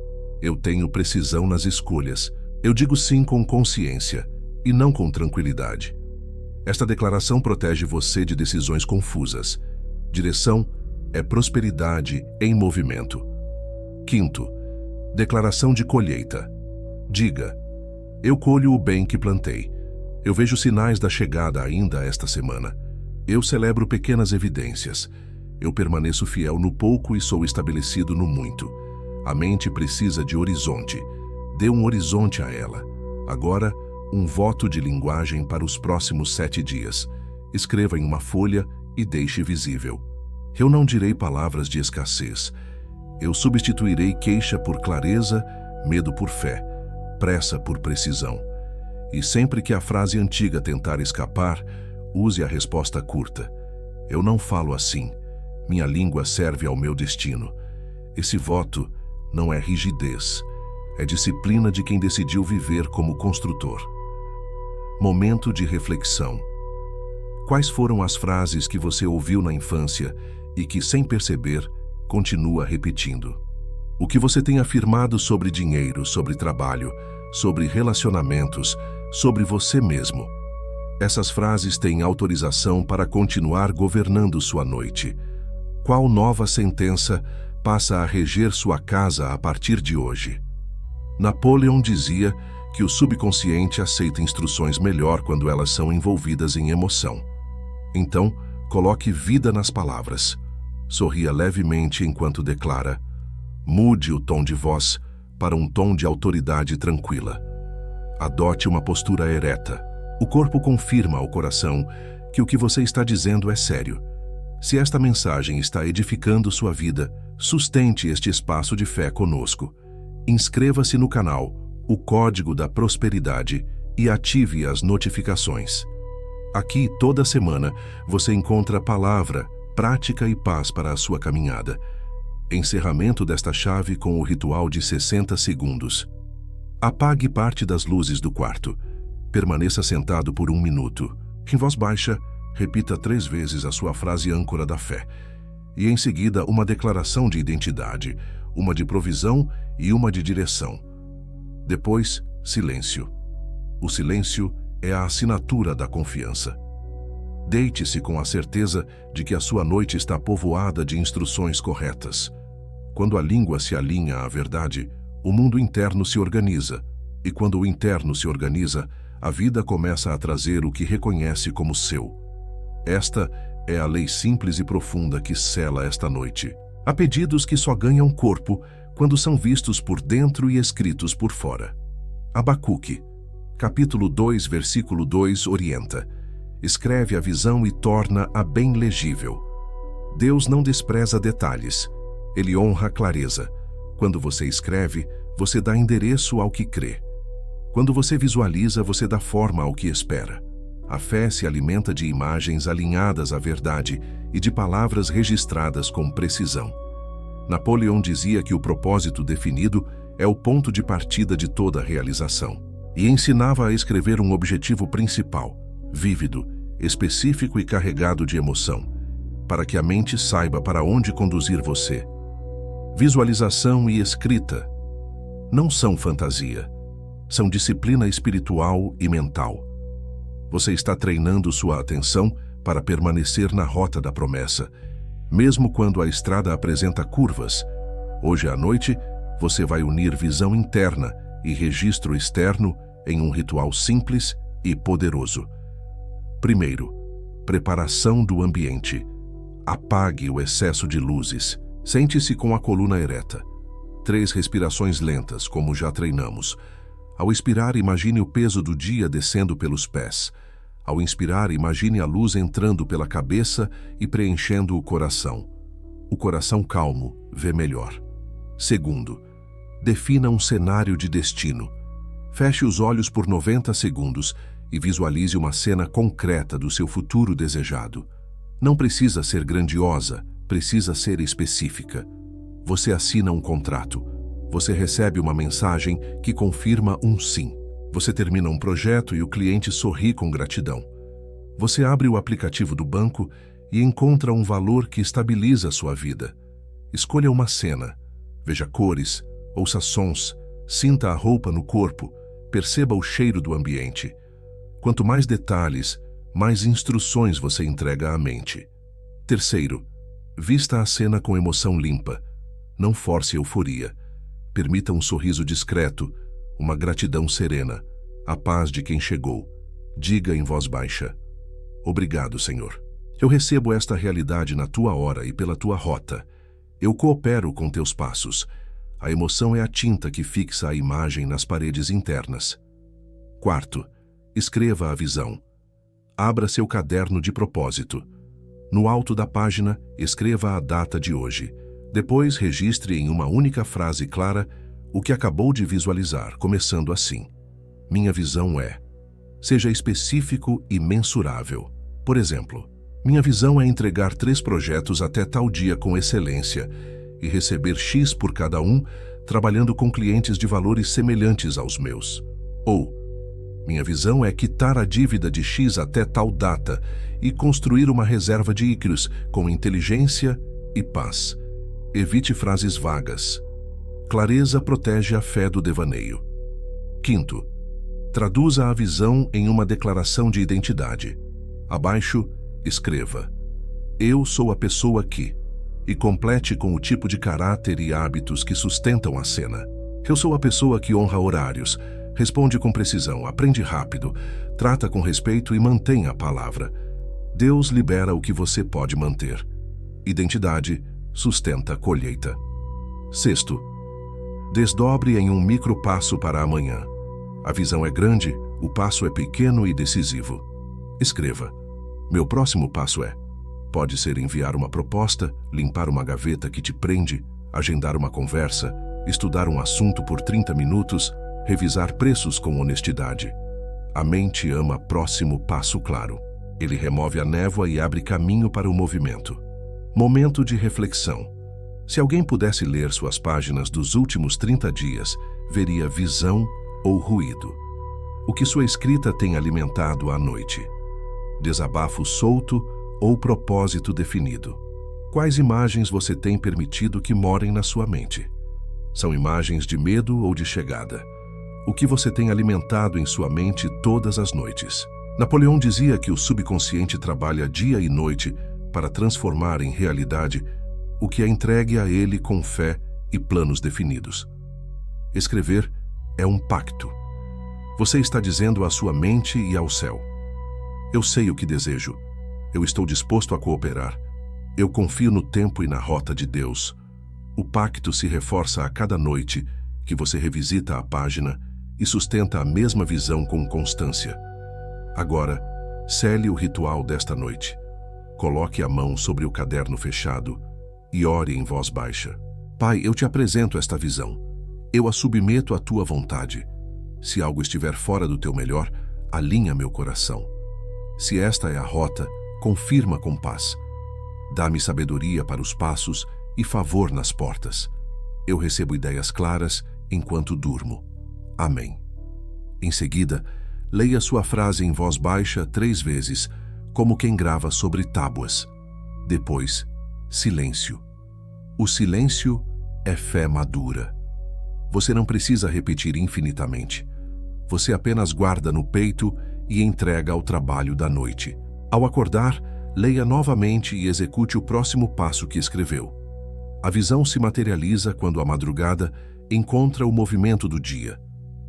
Eu tenho precisão nas escolhas. Eu digo sim com consciência e não com tranquilidade. Esta declaração protege você de decisões confusas. Direção é prosperidade em movimento. Quinto, declaração de colheita. Diga: eu colho o bem que plantei. Eu vejo sinais da chegada ainda esta semana. Eu celebro pequenas evidências. Eu permaneço fiel no pouco e sou estabelecido no muito. A mente precisa de horizonte. Dê um horizonte a ela. Agora, um voto de linguagem para os próximos 7 dias. Escreva em uma folha e deixe visível. Eu não direi palavras de escassez. Eu substituirei queixa por clareza, medo por fé, pressa por precisão. E sempre que a frase antiga tentar escapar, use a resposta curta: eu não falo assim. Minha língua serve ao meu destino. Esse voto não é rigidez, é disciplina de quem decidiu viver como construtor. Momento de reflexão. Quais foram as frases que você ouviu na infância e que, sem perceber, continua repetindo? O que você tem afirmado sobre dinheiro, sobre trabalho, sobre relacionamentos, sobre você mesmo? Essas frases têm autorização para continuar governando sua noite. Qual nova sentença passa a reger sua casa a partir de hoje? Napoleão dizia que o subconsciente aceita instruções melhor quando elas são envolvidas em emoção. Então, coloque vida nas palavras. Sorria levemente enquanto declara. Mude o tom de voz para um tom de autoridade tranquila. Adote uma postura ereta. O corpo confirma ao coração que o que você está dizendo é sério. Se esta mensagem está edificando sua vida, sustente este espaço de fé conosco. Inscreva-se no canal, o Código da Prosperidade, e ative as notificações. Aqui, toda semana, você encontra palavra, prática e paz para a sua caminhada. Encerramento desta chave com o ritual de 60 segundos. Apague parte das luzes do quarto. Permaneça sentado por 1 minuto. Em voz baixa, repita 3 vezes a sua frase âncora da fé. E em seguida, uma declaração de identidade, uma de provisão e uma de direção. Depois, silêncio. O silêncio é a assinatura da confiança. Deite-se com a certeza de que a sua noite está povoada de instruções corretas. Quando a língua se alinha à verdade, o mundo interno se organiza, e quando o interno se organiza, a vida começa a trazer o que reconhece como seu. Esta é a lei simples e profunda que sela esta noite. Há pedidos que só ganham corpo quando são vistos por dentro e escritos por fora. Abacuque, capítulo 2, versículo 2, orienta. Escreve a visão e torna-a bem legível. Deus não despreza detalhes. Ele honra a clareza. Quando você escreve, você dá endereço ao que crê. Quando você visualiza, você dá forma ao que espera. A fé se alimenta de imagens alinhadas à verdade e de palavras registradas com precisão. Napoleão dizia que o propósito definido é o ponto de partida de toda realização. E ensinava a escrever um objetivo principal, vívido, específico e carregado de emoção, para que a mente saiba para onde conduzir você. Visualização e escrita não são fantasia, são disciplina espiritual e mental. Você está treinando sua atenção para permanecer na rota da promessa, mesmo quando a estrada apresenta curvas. Hoje à noite, você vai unir visão interna e registro externo em um ritual simples e poderoso. Primeiro, preparação do ambiente. Apague o excesso de luzes. Sente-se com a coluna ereta. 3 respirações lentas, como já treinamos. Ao expirar, imagine o peso do dia descendo pelos pés. Ao inspirar, imagine a luz entrando pela cabeça e preenchendo o coração. O coração calmo vê melhor. Segundo, defina um cenário de destino. Feche os olhos por 90 segundos e visualize uma cena concreta do seu futuro desejado. Não precisa ser grandiosa, precisa ser específica. Você assina um contrato. Você recebe uma mensagem que confirma um sim. Você termina um projeto e o cliente sorri com gratidão. Você abre o aplicativo do banco e encontra um valor que estabiliza a sua vida. Escolha uma cena. Veja cores, ouça sons, sinta a roupa no corpo, perceba o cheiro do ambiente. Quanto mais detalhes, mais instruções você entrega à mente. Terceiro, vista a cena com emoção limpa. Não force euforia. Permita um sorriso discreto, uma gratidão serena, a paz de quem chegou. Diga em voz baixa: Obrigado, Senhor. Eu recebo esta realidade na tua hora e pela tua rota. Eu coopero com teus passos. A emoção é a tinta que fixa a imagem nas paredes internas. Quarto, escreva a visão. Abra seu caderno de propósito. No alto da página, escreva a data de hoje. Depois, registre em uma única frase clara o que acabou de visualizar, começando assim: Minha visão é. Seja específico e mensurável. Por exemplo, minha visão é entregar 3 projetos até tal dia com excelência e receber X por cada um, trabalhando com clientes de valores semelhantes aos meus. Ou, minha visão é quitar a dívida de X até tal data e construir uma reserva de Ícaros com inteligência e paz. Evite frases vagas. Clareza protege a fé do devaneio. Quinto, traduza a visão em uma declaração de identidade. Abaixo, escreva: Eu sou a pessoa que... E complete com o tipo de caráter e hábitos que sustentam a cena. Eu sou a pessoa que honra horários, responde com precisão, aprende rápido, trata com respeito e mantém a palavra. Deus libera o que você pode manter. Identidade sustenta a colheita. Sexto, desdobre em um micro passo para amanhã. A visão é grande, o passo é pequeno e decisivo. Escreva: meu próximo passo é... Pode ser enviar uma proposta, limpar uma gaveta que te prende, agendar uma conversa, estudar um assunto por 30 minutos, revisar preços com honestidade. A mente ama próximo passo claro. Ele remove a névoa e abre caminho para o movimento. Momento de reflexão. Se alguém pudesse ler suas páginas dos últimos 30 dias, veria visão ou ruído. O que sua escrita tem alimentado à noite? Desabafo solto ou propósito definido? Quais imagens você tem permitido que morem na sua mente? São imagens de medo ou de chegada? O que você tem alimentado em sua mente todas as noites? Napoleão dizia que o subconsciente trabalha dia e noite para transformar em realidade o que é entregue a ele com fé e planos definidos. Escrever é um pacto. Você está dizendo à sua mente e ao céu: eu sei o que desejo. Eu estou disposto a cooperar. Eu confio no tempo e na rota de Deus. O pacto se reforça a cada noite que você revisita a página e sustenta a mesma visão com constância. Agora, cele o ritual desta noite. Coloque a mão sobre o caderno fechado e ore em voz baixa. Pai, eu te apresento esta visão. Eu a submeto à tua vontade. Se algo estiver fora do teu melhor, alinha meu coração. Se esta é a rota, confirma com paz. Dá-me sabedoria para os passos e favor nas portas. Eu recebo ideias claras enquanto durmo. Amém. Em seguida, leia sua frase em voz baixa 3 vezes, como quem grava sobre tábuas. Depois, silêncio. O silêncio é fé madura. Você não precisa repetir infinitamente. Você apenas guarda no peito e entrega ao trabalho da noite. Ao acordar, leia novamente e execute o próximo passo que escreveu. A visão se materializa quando a madrugada encontra o movimento do dia.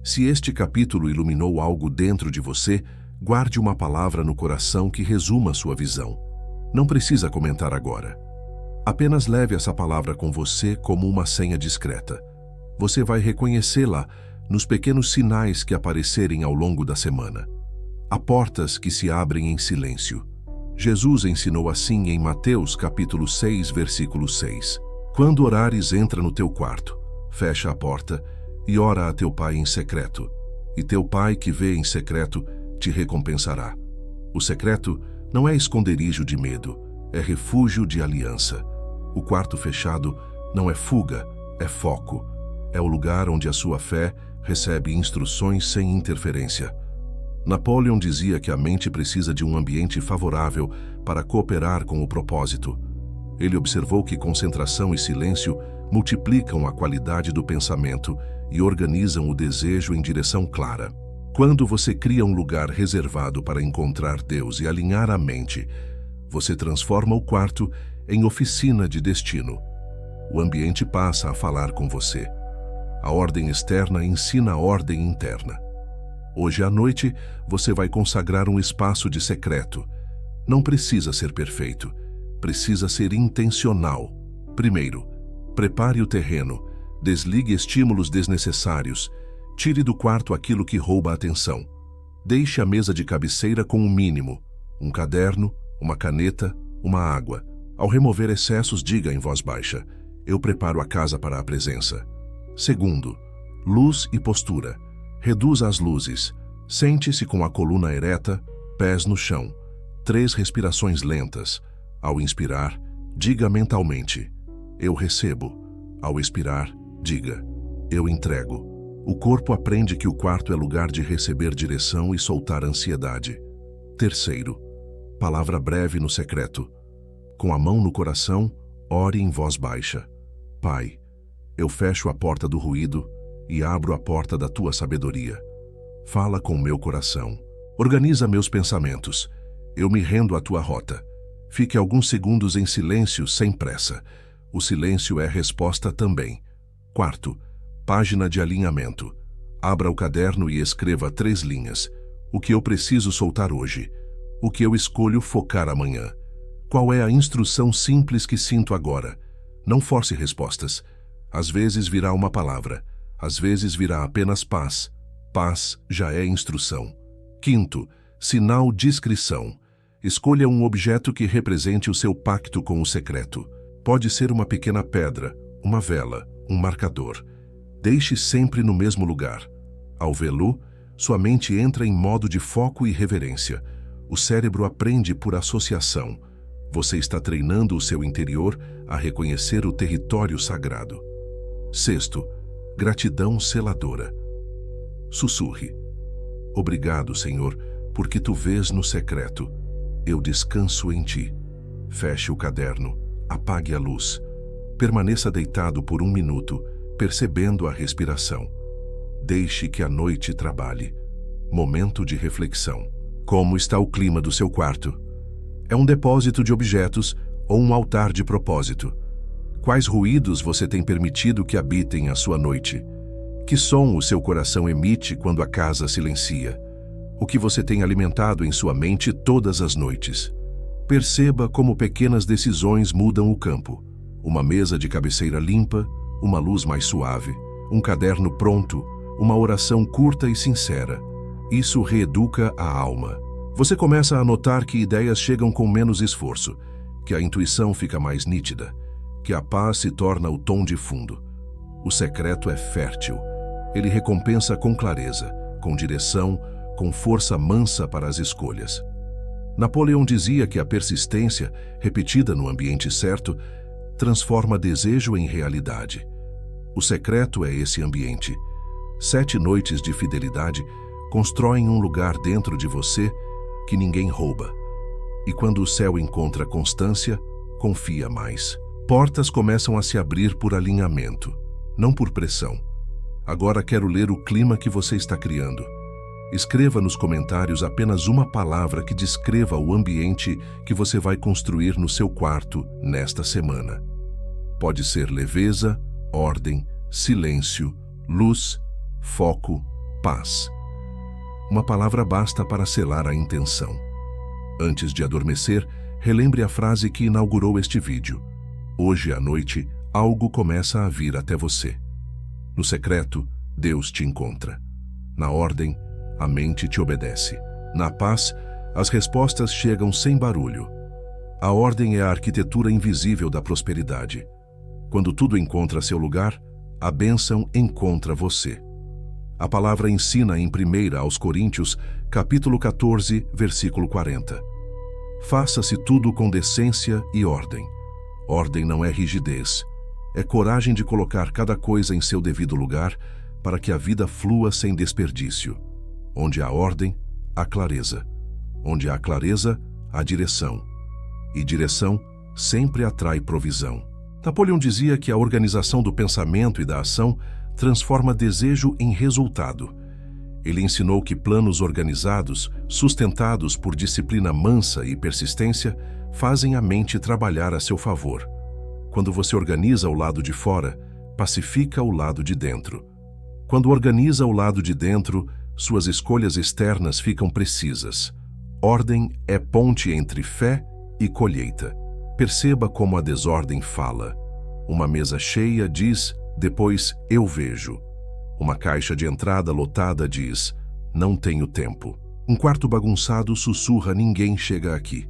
Se este capítulo iluminou algo dentro de você, guarde uma palavra no coração que resuma sua visão. Não precisa comentar agora. Apenas leve essa palavra com você como uma senha discreta. Você vai reconhecê-la nos pequenos sinais que aparecerem ao longo da semana. Há portas que se abrem em silêncio. Jesus ensinou assim em Mateus capítulo 6, versículo 6. Quando orares, entra no teu quarto, fecha a porta e ora a teu pai em secreto. E teu pai que vê em secreto te recompensará. O secreto não é esconderijo de medo, é refúgio de aliança. O quarto fechado não é fuga, é foco. É o lugar onde a sua fé recebe instruções sem interferência. Napoleão dizia que a mente precisa de um ambiente favorável para cooperar com o propósito. Ele observou que concentração e silêncio multiplicam a qualidade do pensamento e organizam o desejo em direção clara. Quando você cria um lugar reservado para encontrar Deus e alinhar a mente, você transforma o quarto em oficina de destino. O ambiente passa a falar com você. A ordem externa ensina a ordem interna. Hoje à noite, você vai consagrar um espaço de secreto. Não precisa ser perfeito, precisa ser intencional. Primeiro, prepare o terreno, desligue estímulos desnecessários, tire do quarto aquilo que rouba a atenção. Deixe a mesa de cabeceira com o mínimo: um caderno, uma caneta, uma água. Ao remover excessos, diga em voz baixa: eu preparo a casa para a presença. Segundo, luz e postura. Reduza as luzes. Sente-se com a coluna ereta, pés no chão. 3 respirações lentas. Ao inspirar, diga mentalmente: eu recebo. Ao expirar, diga: eu entrego. O corpo aprende que o quarto é lugar de receber direção e soltar ansiedade. Terceiro, palavra breve no secreto. Com a mão no coração, ore em voz baixa: Pai, eu fecho a porta do ruído e abro a porta da tua sabedoria. Fala com meu coração. Organiza meus pensamentos. Eu me rendo à tua rota. Fique alguns segundos em silêncio, sem pressa. O silêncio é resposta também. Quarto, página de alinhamento. Abra o caderno e escreva 3 linhas. O que eu preciso soltar hoje. O que eu escolho focar amanhã. Qual é a instrução simples que sinto agora? Não force respostas. Às vezes virá uma palavra, às vezes virá apenas paz. Paz já é instrução. Quinto, sinal discrição. Escolha um objeto que represente o seu pacto com o secreto. Pode ser uma pequena pedra, uma vela, um marcador. Deixe sempre no mesmo lugar. Ao vê-lo, sua mente entra em modo de foco e reverência. O cérebro aprende por associação. Você está treinando o seu interior a reconhecer o território sagrado. Sexto, gratidão seladora. Sussurre. Obrigado, Senhor, porque tu vês no secreto. Eu descanso em ti. Feche o caderno. Apague a luz. Permaneça deitado por 1 minuto, percebendo a respiração. Deixe que a noite trabalhe. Momento de reflexão. Como está o clima do seu quarto? É um depósito de objetos ou um altar de propósito? Quais ruídos você tem permitido que habitem a sua noite? Que som o seu coração emite quando a casa silencia? O que você tem alimentado em sua mente todas as noites? Perceba como pequenas decisões mudam o campo. Uma mesa de cabeceira limpa, uma luz mais suave, um caderno pronto, uma oração curta e sincera. Isso reeduca a alma. Você começa a notar que ideias chegam com menos esforço, que a intuição fica mais nítida, que a paz se torna o tom de fundo. O secreto é fértil. Ele recompensa com clareza, com direção, com força mansa para as escolhas. Napoleão dizia que a persistência, repetida no ambiente certo, transforma desejo em realidade. O secreto é esse ambiente. 7 noites de fidelidade constroem um lugar dentro de você que ninguém rouba. E quando o céu encontra constância, confia mais. Portas começam a se abrir por alinhamento, não por pressão. Agora quero ler o clima que você está criando. Escreva nos comentários apenas uma palavra que descreva o ambiente que você vai construir no seu quarto nesta semana. Pode ser leveza, ordem, silêncio, luz, foco, paz. Uma palavra basta para selar a intenção. Antes de adormecer, relembre a frase que inaugurou este vídeo. Hoje à noite, algo começa a vir até você. No secreto, Deus te encontra. Na ordem, a mente te obedece. Na paz, as respostas chegam sem barulho. A ordem é a arquitetura invisível da prosperidade. Quando tudo encontra seu lugar, a bênção encontra você. A palavra ensina em 1 aos Coríntios, capítulo 14, versículo 40. Faça-se tudo com decência e ordem. Ordem não é rigidez. É coragem de colocar cada coisa em seu devido lugar para que a vida flua sem desperdício. Onde há ordem, há clareza. Onde há clareza, há direção. E direção sempre atrai provisão. Napoleão dizia que a organização do pensamento e da ação transforma desejo em resultado. Ele ensinou que planos organizados, sustentados por disciplina mansa e persistência, fazem a mente trabalhar a seu favor. Quando você organiza o lado de fora, pacifica o lado de dentro. Quando organiza o lado de dentro, suas escolhas externas ficam precisas. Ordem é ponte entre fé e colheita. Perceba como a desordem fala. Uma mesa cheia diz, depois eu vejo. Uma caixa de entrada lotada diz, não tenho tempo. Um quarto bagunçado sussurra, ninguém chega aqui.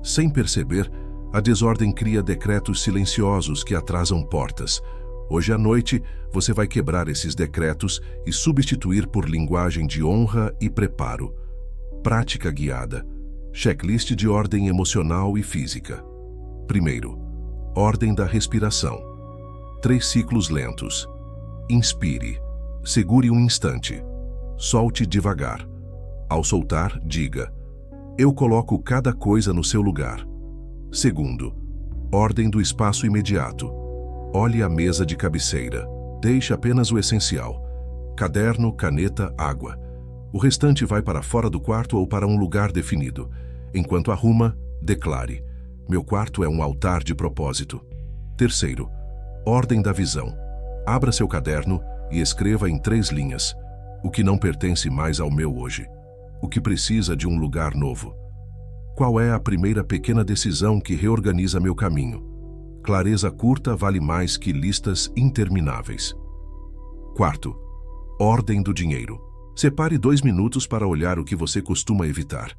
Sem perceber, a desordem cria decretos silenciosos que atrasam portas. Hoje à noite, você vai quebrar esses decretos e substituir por linguagem de honra e preparo. Prática guiada. Checklist de ordem emocional e física. Primeiro, ordem da respiração. 3 ciclos lentos. Inspire. Segure um instante. Solte devagar. Ao soltar, diga: eu coloco cada coisa no seu lugar. Segundo, ordem do espaço imediato. Olhe a mesa de cabeceira. Deixe apenas o essencial. Caderno, caneta, água. O restante vai para fora do quarto ou para um lugar definido. Enquanto arruma, declare: meu quarto é um altar de propósito. Terceiro, ordem da visão. Abra seu caderno e escreva em 3 linhas: o que não pertence mais ao meu hoje. O que precisa de um lugar novo. Qual é a primeira pequena decisão que reorganiza meu caminho? Clareza curta vale mais que listas intermináveis. Quarto, ordem do dinheiro. Separe 2 minutos para olhar o que você costuma evitar.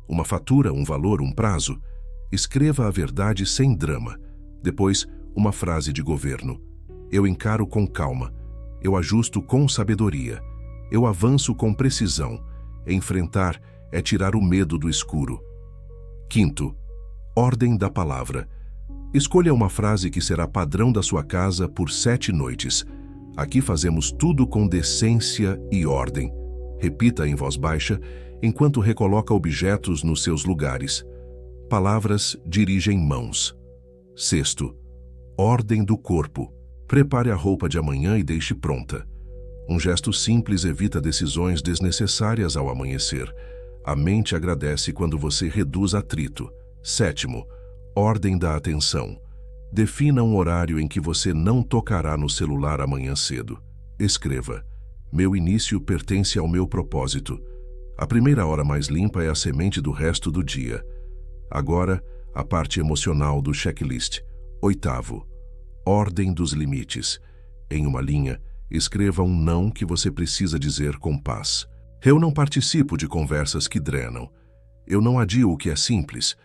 Uma fatura, um valor, um prazo. Escreva a verdade sem drama. Depois, uma frase de governo. Eu encaro com calma. Eu ajusto com sabedoria. Eu avanço com precisão. Enfrentar é tirar o medo do escuro. Quinto, ordem da palavra. Escolha uma frase que será padrão da sua casa por 7 noites. Aqui fazemos tudo com decência e ordem. Repita em voz baixa, enquanto recoloca objetos nos seus lugares. Palavras dirigem mãos. Sexto, ordem do corpo. Prepare a roupa de amanhã e deixe pronta. Um gesto simples evita decisões desnecessárias ao amanhecer. A mente agradece quando você reduz atrito. Sétimo, ordem da atenção. Defina um horário em que você não tocará no celular amanhã cedo. Escreva: meu início pertence ao meu propósito. A primeira hora mais limpa é a semente do resto do dia. Agora, a parte emocional do checklist. Oitavo, ordem dos limites. Em uma linha, escreva um não que você precisa dizer com paz. Eu não participo de conversas que drenam. Eu não adio o que é simples.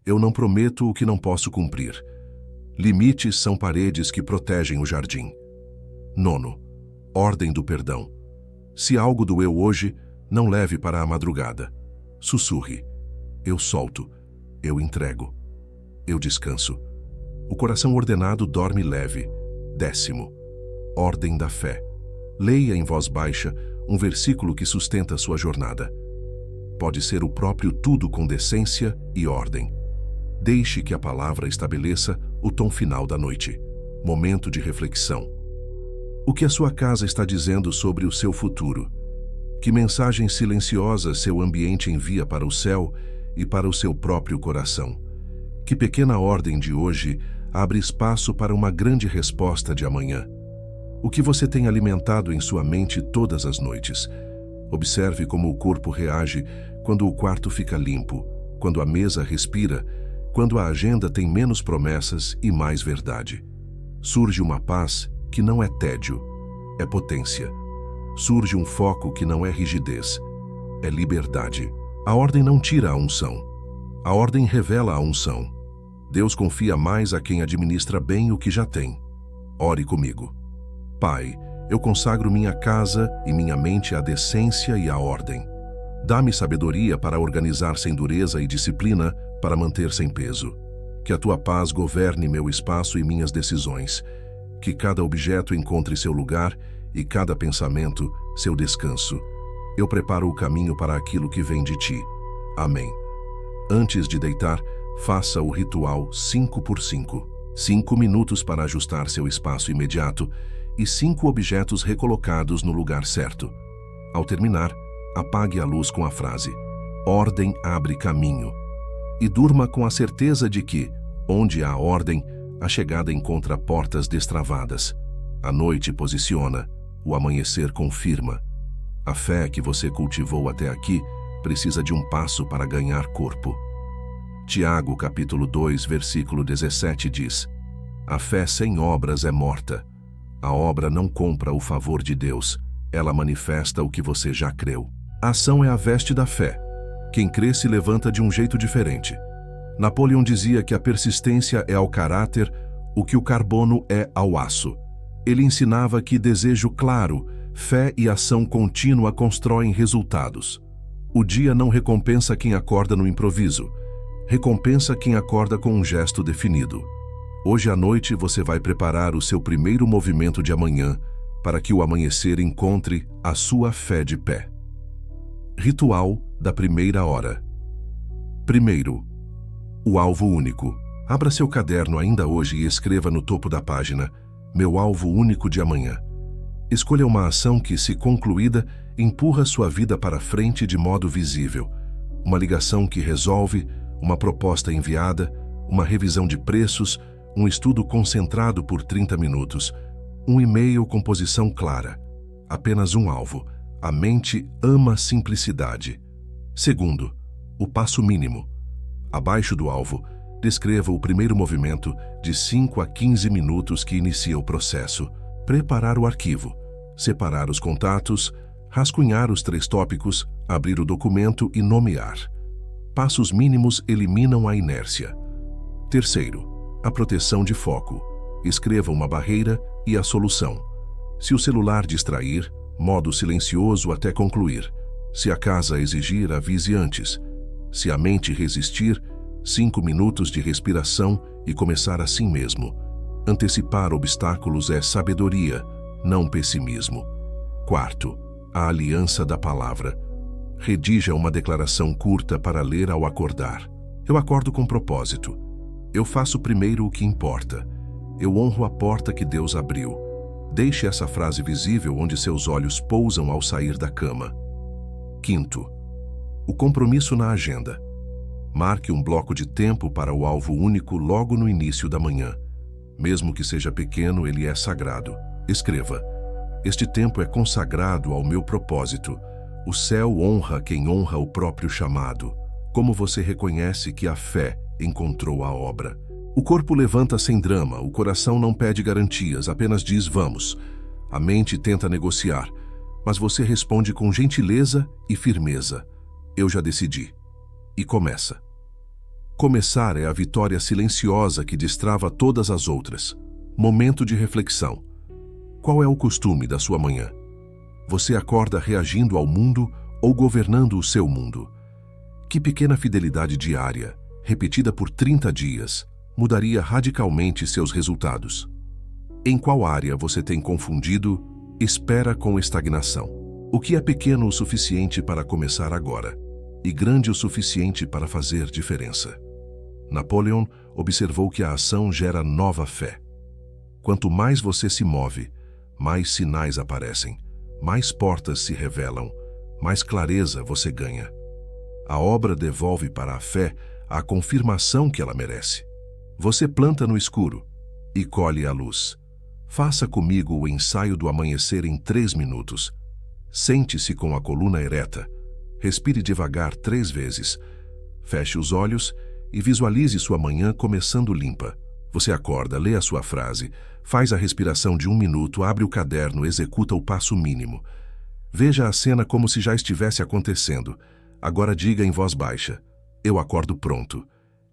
Eu não prometo o que não posso cumprir. Limites são paredes que protegem o jardim. Nono, ordem do perdão. Se algo doeu hoje, não leve para a madrugada. Sussurre. Eu solto. Eu entrego. Eu descanso. O coração ordenado dorme leve. Décimo, ordem da fé. Leia em voz baixa um versículo que sustenta sua jornada. Pode ser o próprio tudo com decência e ordem. Deixe que a palavra estabeleça o tom final da noite. Momento de reflexão. O que a sua casa está dizendo sobre o seu futuro? Que mensagem silenciosa seu ambiente envia para o céu e para o seu próprio coração? Que pequena ordem de hoje abre espaço para uma grande resposta de amanhã? O que você tem alimentado em sua mente todas as noites? Observe como o corpo reage quando o quarto fica limpo, quando a mesa respira, quando a agenda tem menos promessas e mais verdade. Surge uma paz que não é tédio, é potência. Surge um foco que não é rigidez, é liberdade. A ordem não tira a unção. A ordem revela a unção. Deus confia mais a quem administra bem o que já tem. Ore comigo. Pai, eu consagro minha casa e minha mente à decência e à ordem. Dá-me sabedoria para organizar sem dureza e disciplina para manter sem peso. Que a tua paz governe meu espaço e minhas decisões. Que cada objeto encontre seu lugar e cada pensamento seu descanso. Eu preparo o caminho para aquilo que vem de ti. Amém. Antes de deitar, faça o ritual 5x5. 5 minutos para ajustar seu espaço imediato e 5 objetos recolocados no lugar certo. Ao terminar, apague a luz com a frase: ordem abre caminho. E durma com a certeza de que, onde há ordem, a chegada encontra portas destravadas. A noite posiciona, o amanhecer confirma. A fé que você cultivou até aqui precisa de um passo para ganhar corpo. Tiago, capítulo 2, versículo 17 diz: a fé sem obras é morta. A obra não compra o favor de Deus, ela manifesta o que você já creu. A ação é a veste da fé. Quem crê se levanta de um jeito diferente. Napoleão dizia que a persistência é ao caráter o que o carbono é ao aço. Ele ensinava que desejo claro, fé e ação contínua constroem resultados. O dia não recompensa quem acorda no improviso. Recompensa quem acorda com um gesto definido. Hoje à noite você vai preparar o seu primeiro movimento de amanhã para que o amanhecer encontre a sua fé de pé. Ritual da primeira hora. Primeiro, o alvo único. Abra seu caderno ainda hoje e escreva no topo da página: meu alvo único de amanhã. Escolha uma ação que, se concluída, empurra sua vida para frente de modo visível. Uma ligação que resolve, uma proposta enviada, uma revisão de preços, um estudo concentrado por 30 minutos, um e-mail com posição clara. Apenas um alvo. A mente ama simplicidade. Segundo, o passo mínimo. Abaixo do alvo, descreva o primeiro movimento de 5 a 15 minutos que inicia o processo. Preparar o arquivo, separar os contatos, rascunhar os 3 tópicos, abrir o documento e nomear. Passos mínimos eliminam a inércia. Terceiro, a proteção de foco. Escreva uma barreira e a solução. Se o celular distrair, modo silencioso até concluir. Se a casa exigir, avise antes. Se a mente resistir, 5 minutos de respiração e começar assim mesmo. Antecipar obstáculos é sabedoria, não pessimismo. Quarto, a aliança da palavra. Redija uma declaração curta para ler ao acordar. Eu acordo com propósito. Eu faço primeiro o que importa. Eu honro a porta que Deus abriu. Deixe essa frase visível onde seus olhos pousam ao sair da cama. Quinto, o compromisso na agenda. Marque um bloco de tempo para o alvo único logo no início da manhã. Mesmo que seja pequeno, ele é sagrado. Escreva: este tempo é consagrado ao meu propósito. O céu honra quem honra o próprio chamado. Como você reconhece que a fé encontrou a obra? O corpo levanta sem drama, o coração não pede garantias, apenas diz vamos. A mente tenta negociar, mas você responde com gentileza e firmeza. Eu já decidi. E começa. Começar é a vitória silenciosa que destrava todas as outras. Momento de reflexão. Qual é o costume da sua manhã? Você acorda reagindo ao mundo ou governando o seu mundo? Que pequena fidelidade diária, repetida por 30 dias, mudaria radicalmente seus resultados? Em qual área você tem confundido espera com estagnação? O que é pequeno o suficiente para começar agora e grande o suficiente para fazer diferença? Napoleão observou que a ação gera nova fé. Quanto mais você se move, mais sinais aparecem, mais portas se revelam, mais clareza você ganha. A obra devolve para a fé a confirmação que ela merece. Você planta no escuro e colhe a luz. Faça comigo o ensaio do amanhecer em 3 minutos. Sente-se com a coluna ereta. Respire devagar 3 vezes. Feche os olhos e visualize sua manhã começando limpa. Você acorda, lê a sua frase, faz a respiração de 1 minuto, abre o caderno, executa o passo mínimo. Veja a cena como se já estivesse acontecendo. Agora diga em voz baixa: eu acordo pronto.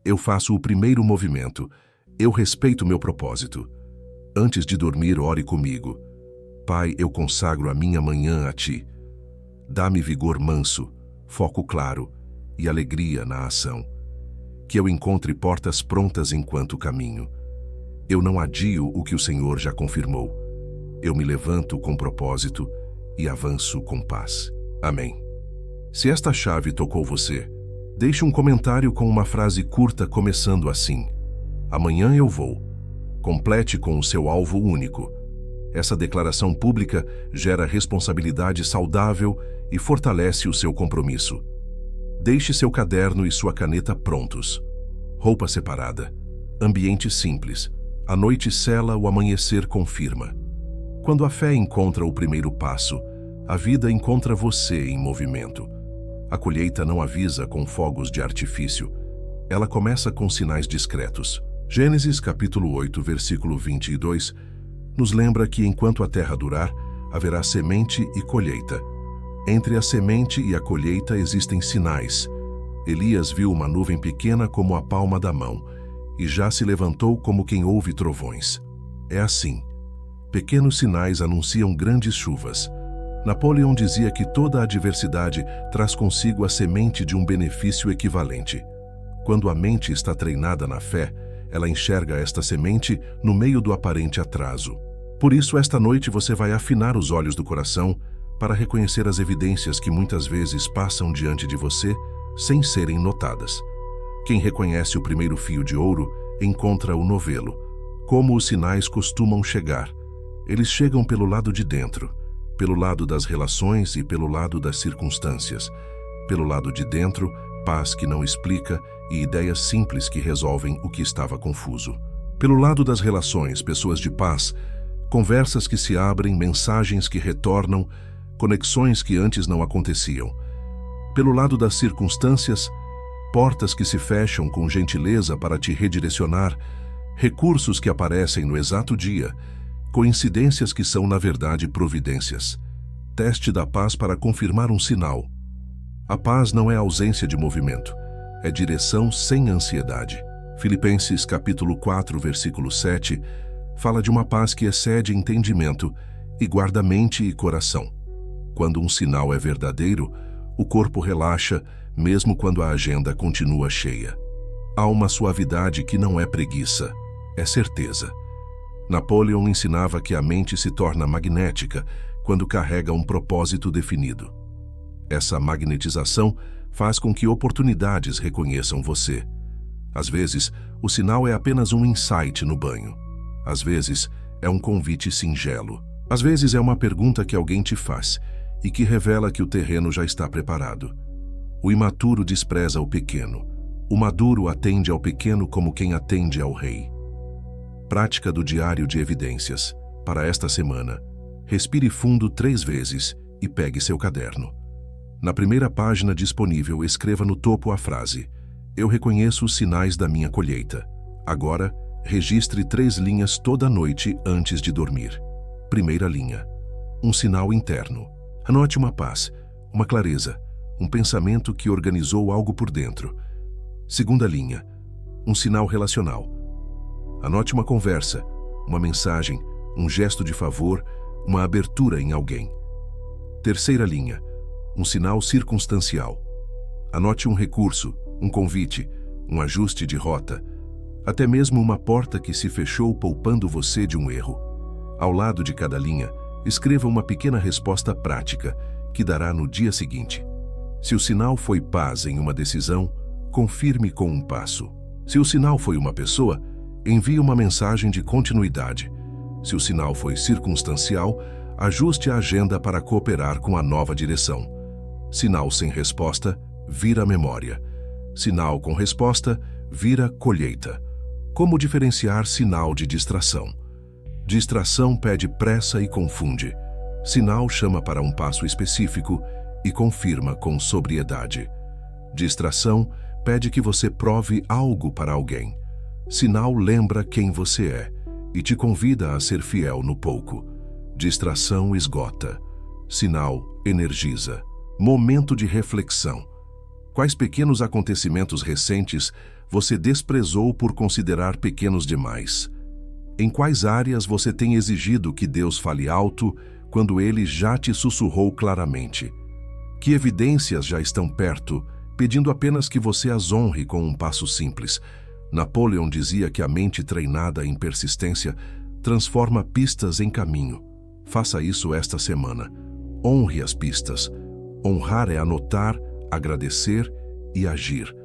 Eu faço o primeiro movimento. Eu respeito meu propósito. Antes de dormir, ore comigo. Pai, eu consagro a minha manhã a Ti. Dá-me vigor manso, foco claro e alegria na ação. Que eu encontre portas prontas enquanto caminho. Eu não adio o que o Senhor já confirmou. Eu me levanto com propósito e avanço com paz. Amém. Se esta chave tocou você, deixe um comentário com uma frase curta começando assim: amanhã eu vou. Complete com o seu alvo único. Essa declaração pública gera responsabilidade saudável e fortalece o seu compromisso. Deixe seu caderno e sua caneta prontos. Roupa separada. Ambiente simples. A noite cela, o amanhecer confirma. Quando a fé encontra o primeiro passo, a vida encontra você em movimento. A colheita não avisa com fogos de artifício. Ela começa com sinais discretos. Gênesis capítulo 8, versículo 22, nos lembra que enquanto a terra durar, haverá semente e colheita. Entre a semente e a colheita existem sinais. Elias viu uma nuvem pequena como a palma da mão, e já se levantou como quem ouve trovões. É assim. Pequenos sinais anunciam grandes chuvas. Napoleão dizia que toda adversidade traz consigo a semente de um benefício equivalente. Quando a mente está treinada na fé, ela enxerga esta semente no meio do aparente atraso. Por isso, esta noite você vai afinar os olhos do coração para reconhecer as evidências que muitas vezes passam diante de você sem serem notadas. Quem reconhece o primeiro fio de ouro encontra o novelo. Como os sinais costumam chegar? Eles chegam pelo lado de dentro, pelo lado das relações e pelo lado das circunstâncias. Pelo lado de dentro, paz que não explica e ideias simples que resolvem o que estava confuso. Pelo lado das relações, pessoas de paz, conversas que se abrem, mensagens que retornam, conexões que antes não aconteciam. Pelo lado das circunstâncias, portas que se fecham com gentileza para te redirecionar, recursos que aparecem no exato dia, coincidências que são, na verdade, providências. Teste da paz para confirmar um sinal. A paz não é ausência de movimento, é direção sem ansiedade. Filipenses capítulo 4, versículo 7, fala de uma paz que excede entendimento e guarda mente e coração. Quando um sinal é verdadeiro, o corpo relaxa, mesmo quando a agenda continua cheia. Há uma suavidade que não é preguiça, é certeza. Napoleão ensinava que a mente se torna magnética quando carrega um propósito definido. Essa magnetização faz com que oportunidades reconheçam você. Às vezes, o sinal é apenas um insight no banho. Às vezes, é um convite singelo. Às vezes, é uma pergunta que alguém te faz e que revela que o terreno já está preparado. O imaturo despreza o pequeno. O maduro atende ao pequeno como quem atende ao rei. Prática do diário de evidências. Para esta semana, respire fundo 3 vezes e pegue seu caderno. Na primeira página disponível, escreva no topo a frase: "Eu reconheço os sinais da minha colheita." Agora, registre 3 linhas toda noite antes de dormir. Primeira linha: um sinal interno. Anote uma paz, uma clareza, um pensamento que organizou algo por dentro. Segunda linha: um sinal relacional. Anote uma conversa, uma mensagem, um gesto de favor, uma abertura em alguém. Terceira linha: um sinal circunstancial. Anote um recurso, um convite, um ajuste de rota, até mesmo uma porta que se fechou poupando você de um erro. Ao lado de cada linha, escreva uma pequena resposta prática que dará no dia seguinte. Se o sinal foi paz em uma decisão, confirme com um passo. Se o sinal foi uma pessoa, envie uma mensagem de continuidade. Se o sinal foi circunstancial, ajuste a agenda para cooperar com a nova direção. Sinal sem resposta, vira memória. Sinal com resposta, vira colheita. Como diferenciar sinal de distração? Distração pede pressa e confunde. Sinal chama para um passo específico e confirma com sobriedade. Distração pede que você prove algo para alguém. Sinal lembra quem você é e te convida a ser fiel no pouco. Distração esgota. Sinal energiza. Momento de reflexão. Quais pequenos acontecimentos recentes você desprezou por considerar pequenos demais? Em quais áreas você tem exigido que Deus fale alto quando Ele já te sussurrou claramente? Que evidências já estão perto, pedindo apenas que você as honre com um passo simples? Napoleão dizia que a mente treinada em persistência transforma pistas em caminho. Faça isso esta semana. Honre as pistas. Honrar é anotar, agradecer e agir.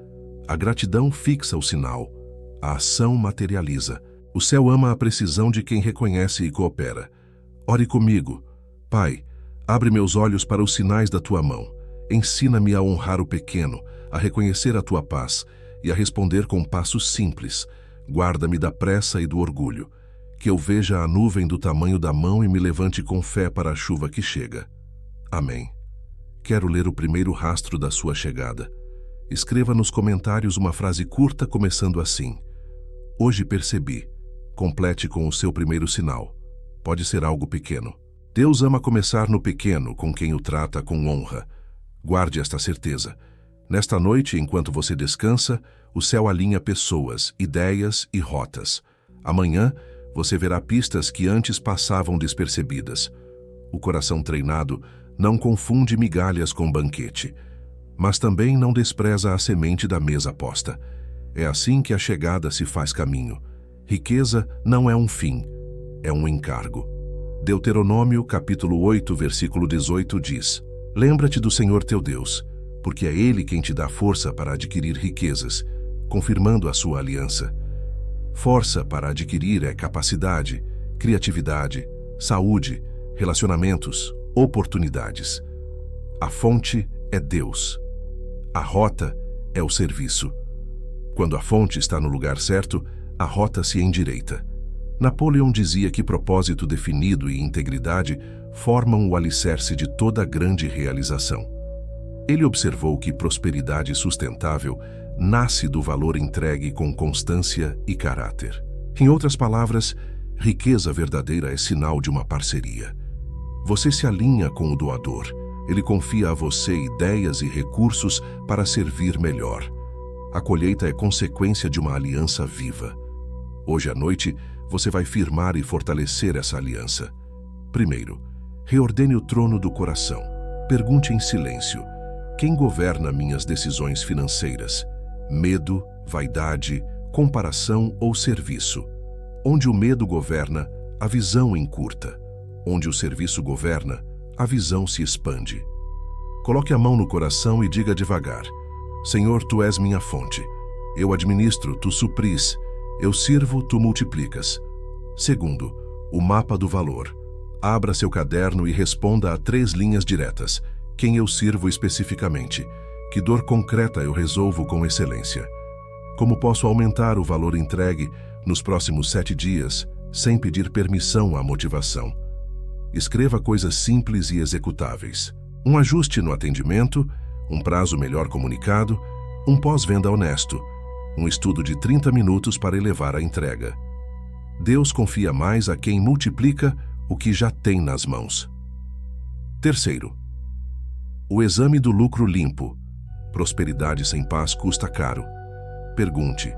A gratidão fixa o sinal. A ação materializa. O céu ama a precisão de quem reconhece e coopera. Ore comigo. Pai, abre meus olhos para os sinais da Tua mão. Ensina-me a honrar o pequeno, a reconhecer a Tua paz e a responder com passos simples. Guarda-me da pressa e do orgulho. Que eu veja a nuvem do tamanho da mão e me levante com fé para a chuva que chega. Amém. Quero ler o primeiro rastro da sua chegada. Escreva nos comentários uma frase curta começando assim: "Hoje percebi." Complete com o seu primeiro sinal. Pode ser algo pequeno. Deus ama começar no pequeno com quem o trata com honra. Guarde esta certeza. Nesta noite, enquanto você descansa, o céu alinha pessoas, ideias e rotas. Amanhã, você verá pistas que antes passavam despercebidas. O coração treinado não confunde migalhas com banquete, mas também não despreza a semente da mesa posta. É assim que a chegada se faz caminho. Riqueza não é um fim, é um encargo. Deuteronômio, capítulo 8, versículo 18 diz: "Lembra-te do Senhor teu Deus, porque é Ele quem te dá força para adquirir riquezas, confirmando a sua aliança." Força para adquirir é capacidade, criatividade, saúde, relacionamentos, oportunidades. A fonte é Deus. A rota é o serviço. Quando a fonte está no lugar certo, a rota se endireita. Napoleão dizia que propósito definido e integridade formam o alicerce de toda grande realização. Ele observou que prosperidade sustentável nasce do valor entregue com constância e caráter. Em outras palavras, riqueza verdadeira é sinal de uma parceria. Você se alinha com o doador. Ele confia a você ideias e recursos para servir melhor. A colheita é consequência de uma aliança viva. Hoje à noite, você vai firmar e fortalecer essa aliança. Primeiro, reordene o trono do coração. Pergunte em silêncio: quem governa minhas decisões financeiras? Medo, vaidade, comparação ou serviço? Onde o medo governa, a visão encurta. Onde o serviço governa, a visão se expande. Coloque a mão no coração e diga devagar: Senhor, Tu és minha fonte. Eu administro, Tu supris. Eu sirvo, Tu multiplicas. Segundo, o mapa do valor. Abra seu caderno e responda a 3 linhas diretas. Quem eu sirvo especificamente? Que dor concreta eu resolvo com excelência? Como posso aumentar o valor entregue nos próximos 7 dias, sem pedir permissão à motivação? Escreva coisas simples e executáveis. Um ajuste no atendimento, um prazo melhor comunicado, um pós-venda honesto, um estudo de 30 minutos para elevar a entrega. Deus confia mais a quem multiplica o que já tem nas mãos. Terceiro, o exame do lucro limpo. Prosperidade sem paz custa caro. Pergunte: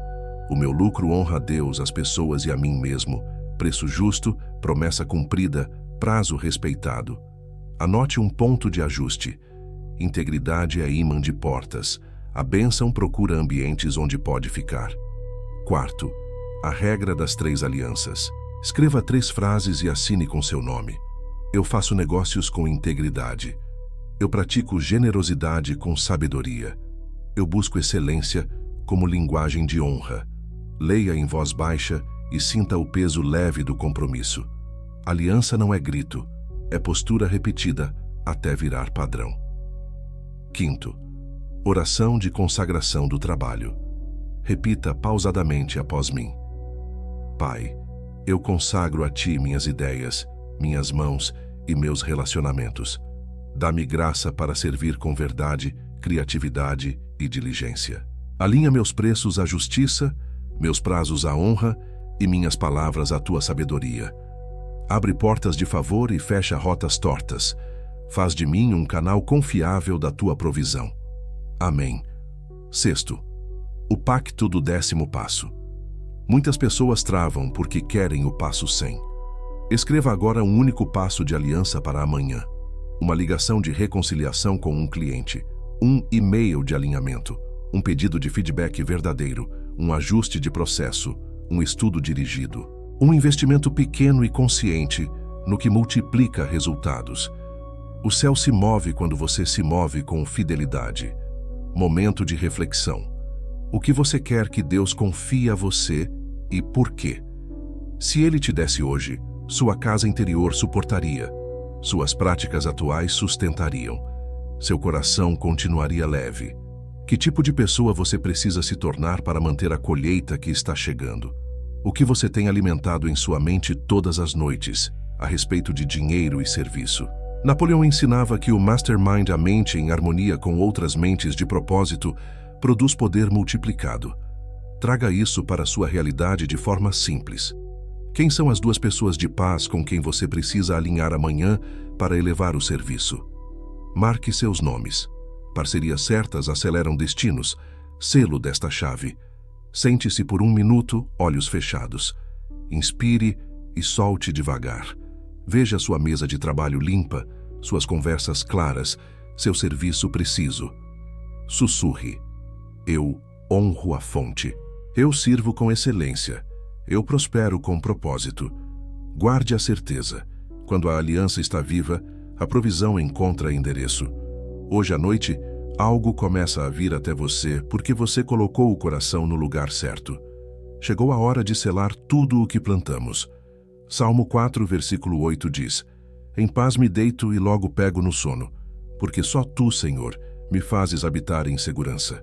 o meu lucro honra a Deus, as pessoas e a mim mesmo? Preço justo, promessa cumprida, prazo respeitado. Anote um ponto de ajuste. Integridade é ímã de portas. A bênção procura ambientes onde pode ficar. Quarto, a regra das 3 alianças. Escreva 3 frases e assine com seu nome. Eu faço negócios com integridade. Eu pratico generosidade com sabedoria. Eu busco excelência como linguagem de honra. Leia em voz baixa e sinta o peso leve do compromisso. Aliança não é grito, é postura repetida até virar padrão. Quinto, oração de consagração do trabalho. Repita pausadamente após mim: Pai, eu consagro a Ti minhas ideias, minhas mãos e meus relacionamentos. Dá-me graça para servir com verdade, criatividade e diligência. Alinha meus preços à justiça, meus prazos à honra e minhas palavras à Tua sabedoria. Abre portas de favor e fecha rotas tortas. Faz de mim um canal confiável da Tua provisão. Amém. Sexto, o pacto do 10º passo. Muitas pessoas travam porque querem o passo 100. Escreva agora um único passo de aliança para amanhã. Uma ligação de reconciliação com um cliente, um e-mail de alinhamento, um pedido de feedback verdadeiro, um ajuste de processo, um estudo dirigido. Um investimento pequeno e consciente no que multiplica resultados. O céu se move quando você se move com fidelidade. Momento de reflexão. O que você quer que Deus confie a você e por quê? Se Ele te desse hoje, sua casa interior suportaria. Suas práticas atuais sustentariam. Seu coração continuaria leve. Que tipo de pessoa você precisa se tornar para manter a colheita que está chegando? O que você tem alimentado em sua mente todas as noites, a respeito de dinheiro e serviço? Napoleão ensinava que o mastermind, a mente em harmonia com outras mentes de propósito, produz poder multiplicado. Traga isso para a sua realidade de forma simples. Quem são as 2 pessoas de paz com quem você precisa alinhar amanhã para elevar o serviço? Marque seus nomes. Parcerias certas aceleram destinos. Selo desta chave. Sente-se por 1 minuto, olhos fechados. Inspire e solte devagar. Veja sua mesa de trabalho limpa, suas conversas claras, seu serviço preciso. Sussurre: eu honro a fonte. Eu sirvo com excelência. Eu prospero com propósito. Guarde a certeza. Quando a aliança está viva, a provisão encontra endereço. Hoje à noite, algo começa a vir até você porque você colocou o coração no lugar certo. Chegou a hora de selar tudo o que plantamos. Salmo 4, versículo 8 diz: Em paz me deito e logo pego no sono, porque só Tu, Senhor, me fazes habitar em segurança.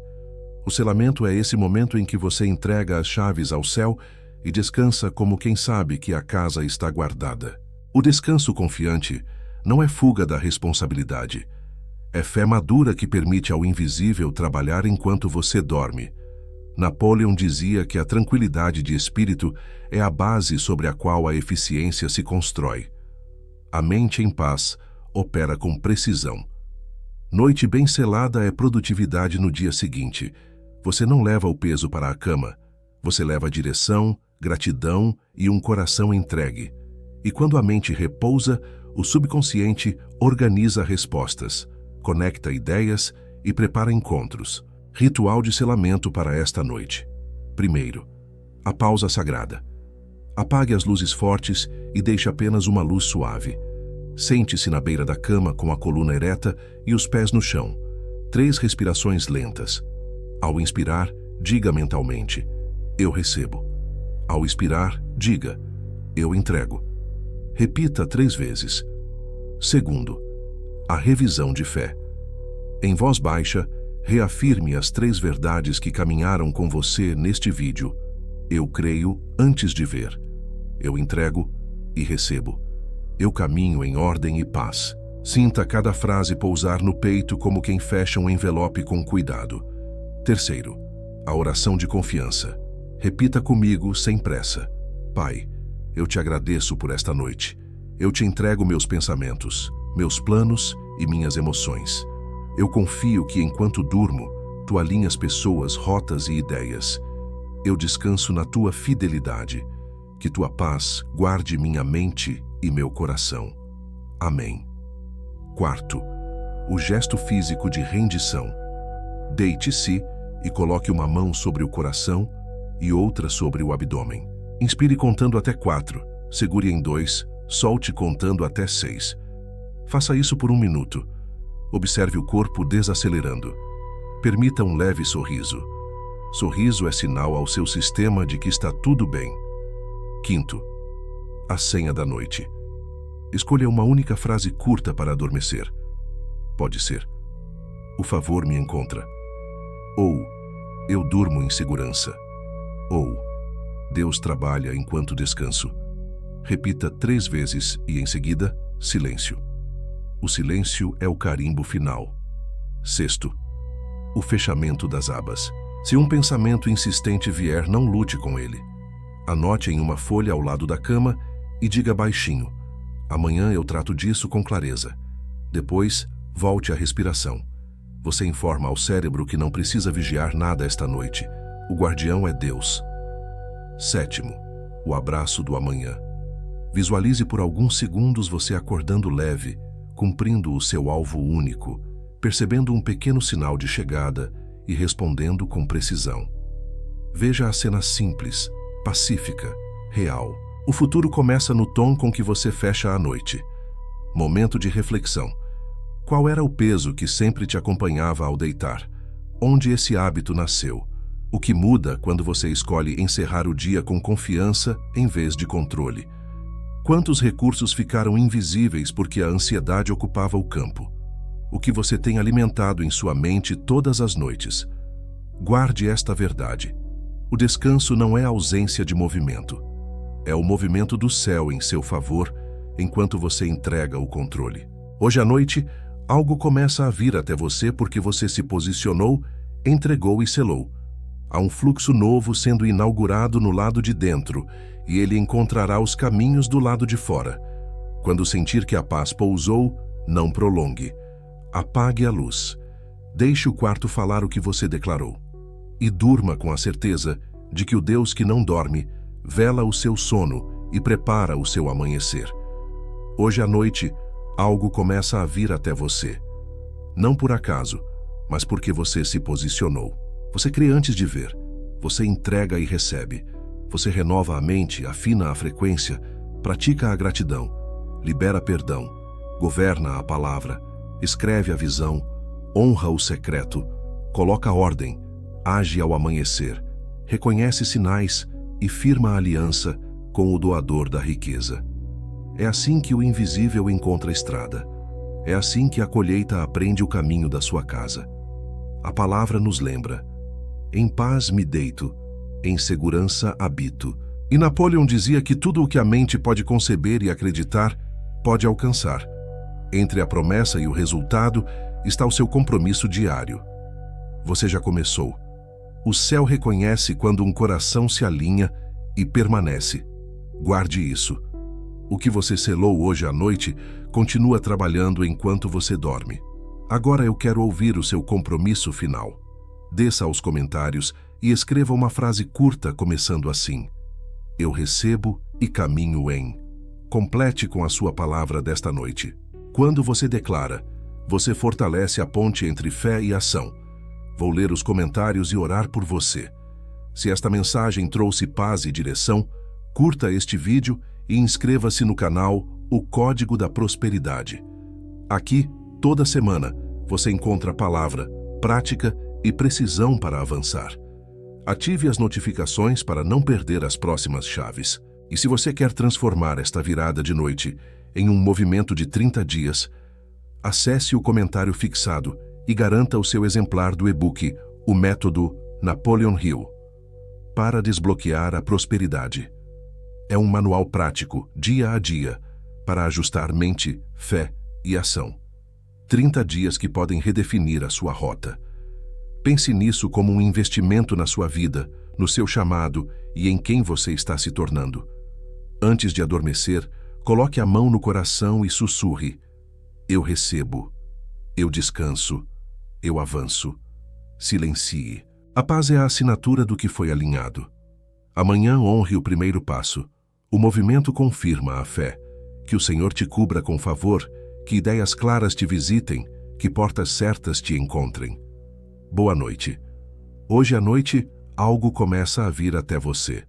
O selamento é esse momento em que você entrega as chaves ao céu e descansa como quem sabe que a casa está guardada. O descanso confiante não é fuga da responsabilidade. É fé madura que permite ao invisível trabalhar enquanto você dorme. Napoleão dizia que a tranquilidade de espírito é a base sobre a qual a eficiência se constrói. A mente em paz opera com precisão. Noite bem selada é produtividade no dia seguinte. Você não leva o peso para a cama. Você leva direção, gratidão e um coração entregue. E quando a mente repousa, o subconsciente organiza respostas, conecta ideias e prepara encontros. Ritual de selamento para esta noite. Primeiro, a pausa sagrada. Apague as luzes fortes e deixe apenas uma luz suave. Sente-se na beira da cama com a coluna ereta e os pés no chão. 3 respirações lentas. Ao inspirar, diga mentalmente: eu recebo. Ao expirar, diga: eu entrego. Repita 3 vezes. Segundo, a revisão de fé. Em voz baixa, reafirme as 3 verdades que caminharam com você neste vídeo. Eu creio antes de ver. Eu entrego e recebo. Eu caminho em ordem e paz. Sinta cada frase pousar no peito como quem fecha um envelope com cuidado. Terceiro, a oração de confiança. Repita comigo sem pressa. Pai, eu te agradeço por esta noite. Eu te entrego meus pensamentos, meus planos e minhas emoções. Eu confio que enquanto durmo, tu alinhas pessoas, rotas e ideias. Eu descanso na tua fidelidade. Que tua paz guarde minha mente e meu coração. Amém. Quarto, o gesto físico de rendição. Deite-se e coloque uma mão sobre o coração e outra sobre o abdômen. Inspire contando até 4, segure em 2, solte contando até 6. Faça isso por 1 minuto. Observe o corpo desacelerando. Permita um leve sorriso. Sorriso é sinal ao seu sistema de que está tudo bem. Quinto, a senha da noite. Escolha uma única frase curta para adormecer. Pode ser: o favor me encontra. Ou, eu durmo em segurança. Ou, Deus trabalha enquanto descanso. Repita 3 vezes e, em seguida, silêncio. O silêncio é o carimbo final. Sexto, o fechamento das abas. Se um pensamento insistente vier, não lute com ele. Anote em uma folha ao lado da cama e diga baixinho: amanhã eu trato disso com clareza. Depois, volte à respiração. Você informa ao cérebro que não precisa vigiar nada esta noite. O guardião é Deus. Sétimo, o abraço do amanhã. Visualize por alguns segundos você acordando leve, cumprindo o seu alvo único, percebendo um pequeno sinal de chegada e respondendo com precisão. Veja a cena simples, pacífica, real. O futuro começa no tom com que você fecha a noite. Momento de reflexão. Qual era o peso que sempre te acompanhava ao deitar? Onde esse hábito nasceu? O que muda quando você escolhe encerrar o dia com confiança em vez de controle? Quantos recursos ficaram invisíveis porque a ansiedade ocupava o campo? O que você tem alimentado em sua mente todas as noites? Guarde esta verdade. O descanso não é ausência de movimento. É o movimento do céu em seu favor, enquanto você entrega o controle. Hoje à noite, algo começa a vir até você porque você se posicionou, entregou e selou. Há um fluxo novo sendo inaugurado no lado de dentro, e ele encontrará os caminhos do lado de fora. Quando sentir que a paz pousou, não prolongue. Apague a luz. Deixe o quarto falar o que você declarou. E durma com a certeza de que o Deus que não dorme vela o seu sono e prepara o seu amanhecer. Hoje à noite, algo começa a vir até você. Não por acaso, mas porque você se posicionou. Você crê antes de ver. Você entrega e recebe. Você renova a mente, afina a frequência, pratica a gratidão, libera perdão, governa a palavra, escreve a visão, honra o secreto, coloca ordem, age ao amanhecer, reconhece sinais e firma a aliança com o doador da riqueza. É assim que o invisível encontra a estrada. É assim que a colheita aprende o caminho da sua casa. A palavra nos lembra: em paz me deito, em segurança habito. E Napoleão dizia que tudo o que a mente pode conceber e acreditar, pode alcançar. Entre a promessa e o resultado está o seu compromisso diário. Você já começou. O céu reconhece quando um coração se alinha e permanece. Guarde isso. O que você selou hoje à noite continua trabalhando enquanto você dorme. Agora eu quero ouvir o seu compromisso final. Desça aos comentários e escreva uma frase curta começando assim: Eu recebo e caminho em. Complete com a sua palavra desta noite. Quando você declara, você fortalece a ponte entre fé e ação. Vou ler os comentários e orar por você. Se esta mensagem trouxe paz e direção, curta este vídeo e inscreva-se no canal O Código da Prosperidade. Aqui, toda semana, você encontra palavra, prática e precisão para avançar. Ative as notificações para não perder as próximas chaves. E se você quer transformar esta virada de noite em um movimento de 30 dias, acesse o comentário fixado e garanta o seu exemplar do e-book O Método Napoleon Hill para desbloquear a prosperidade. É um manual prático, dia a dia, para ajustar mente, fé e ação. 30 dias que podem redefinir a sua rota. Pense nisso como um investimento na sua vida, no seu chamado e em quem você está se tornando. Antes de adormecer, coloque a mão no coração e sussurre: Eu recebo, eu descanso, eu avanço. Silencie. A paz é a assinatura do que foi alinhado. Amanhã honre o primeiro passo. O movimento confirma a fé. Que o Senhor te cubra com favor, que ideias claras te visitem, que portas certas te encontrem. Boa noite. Hoje à noite, algo começa a vir até você.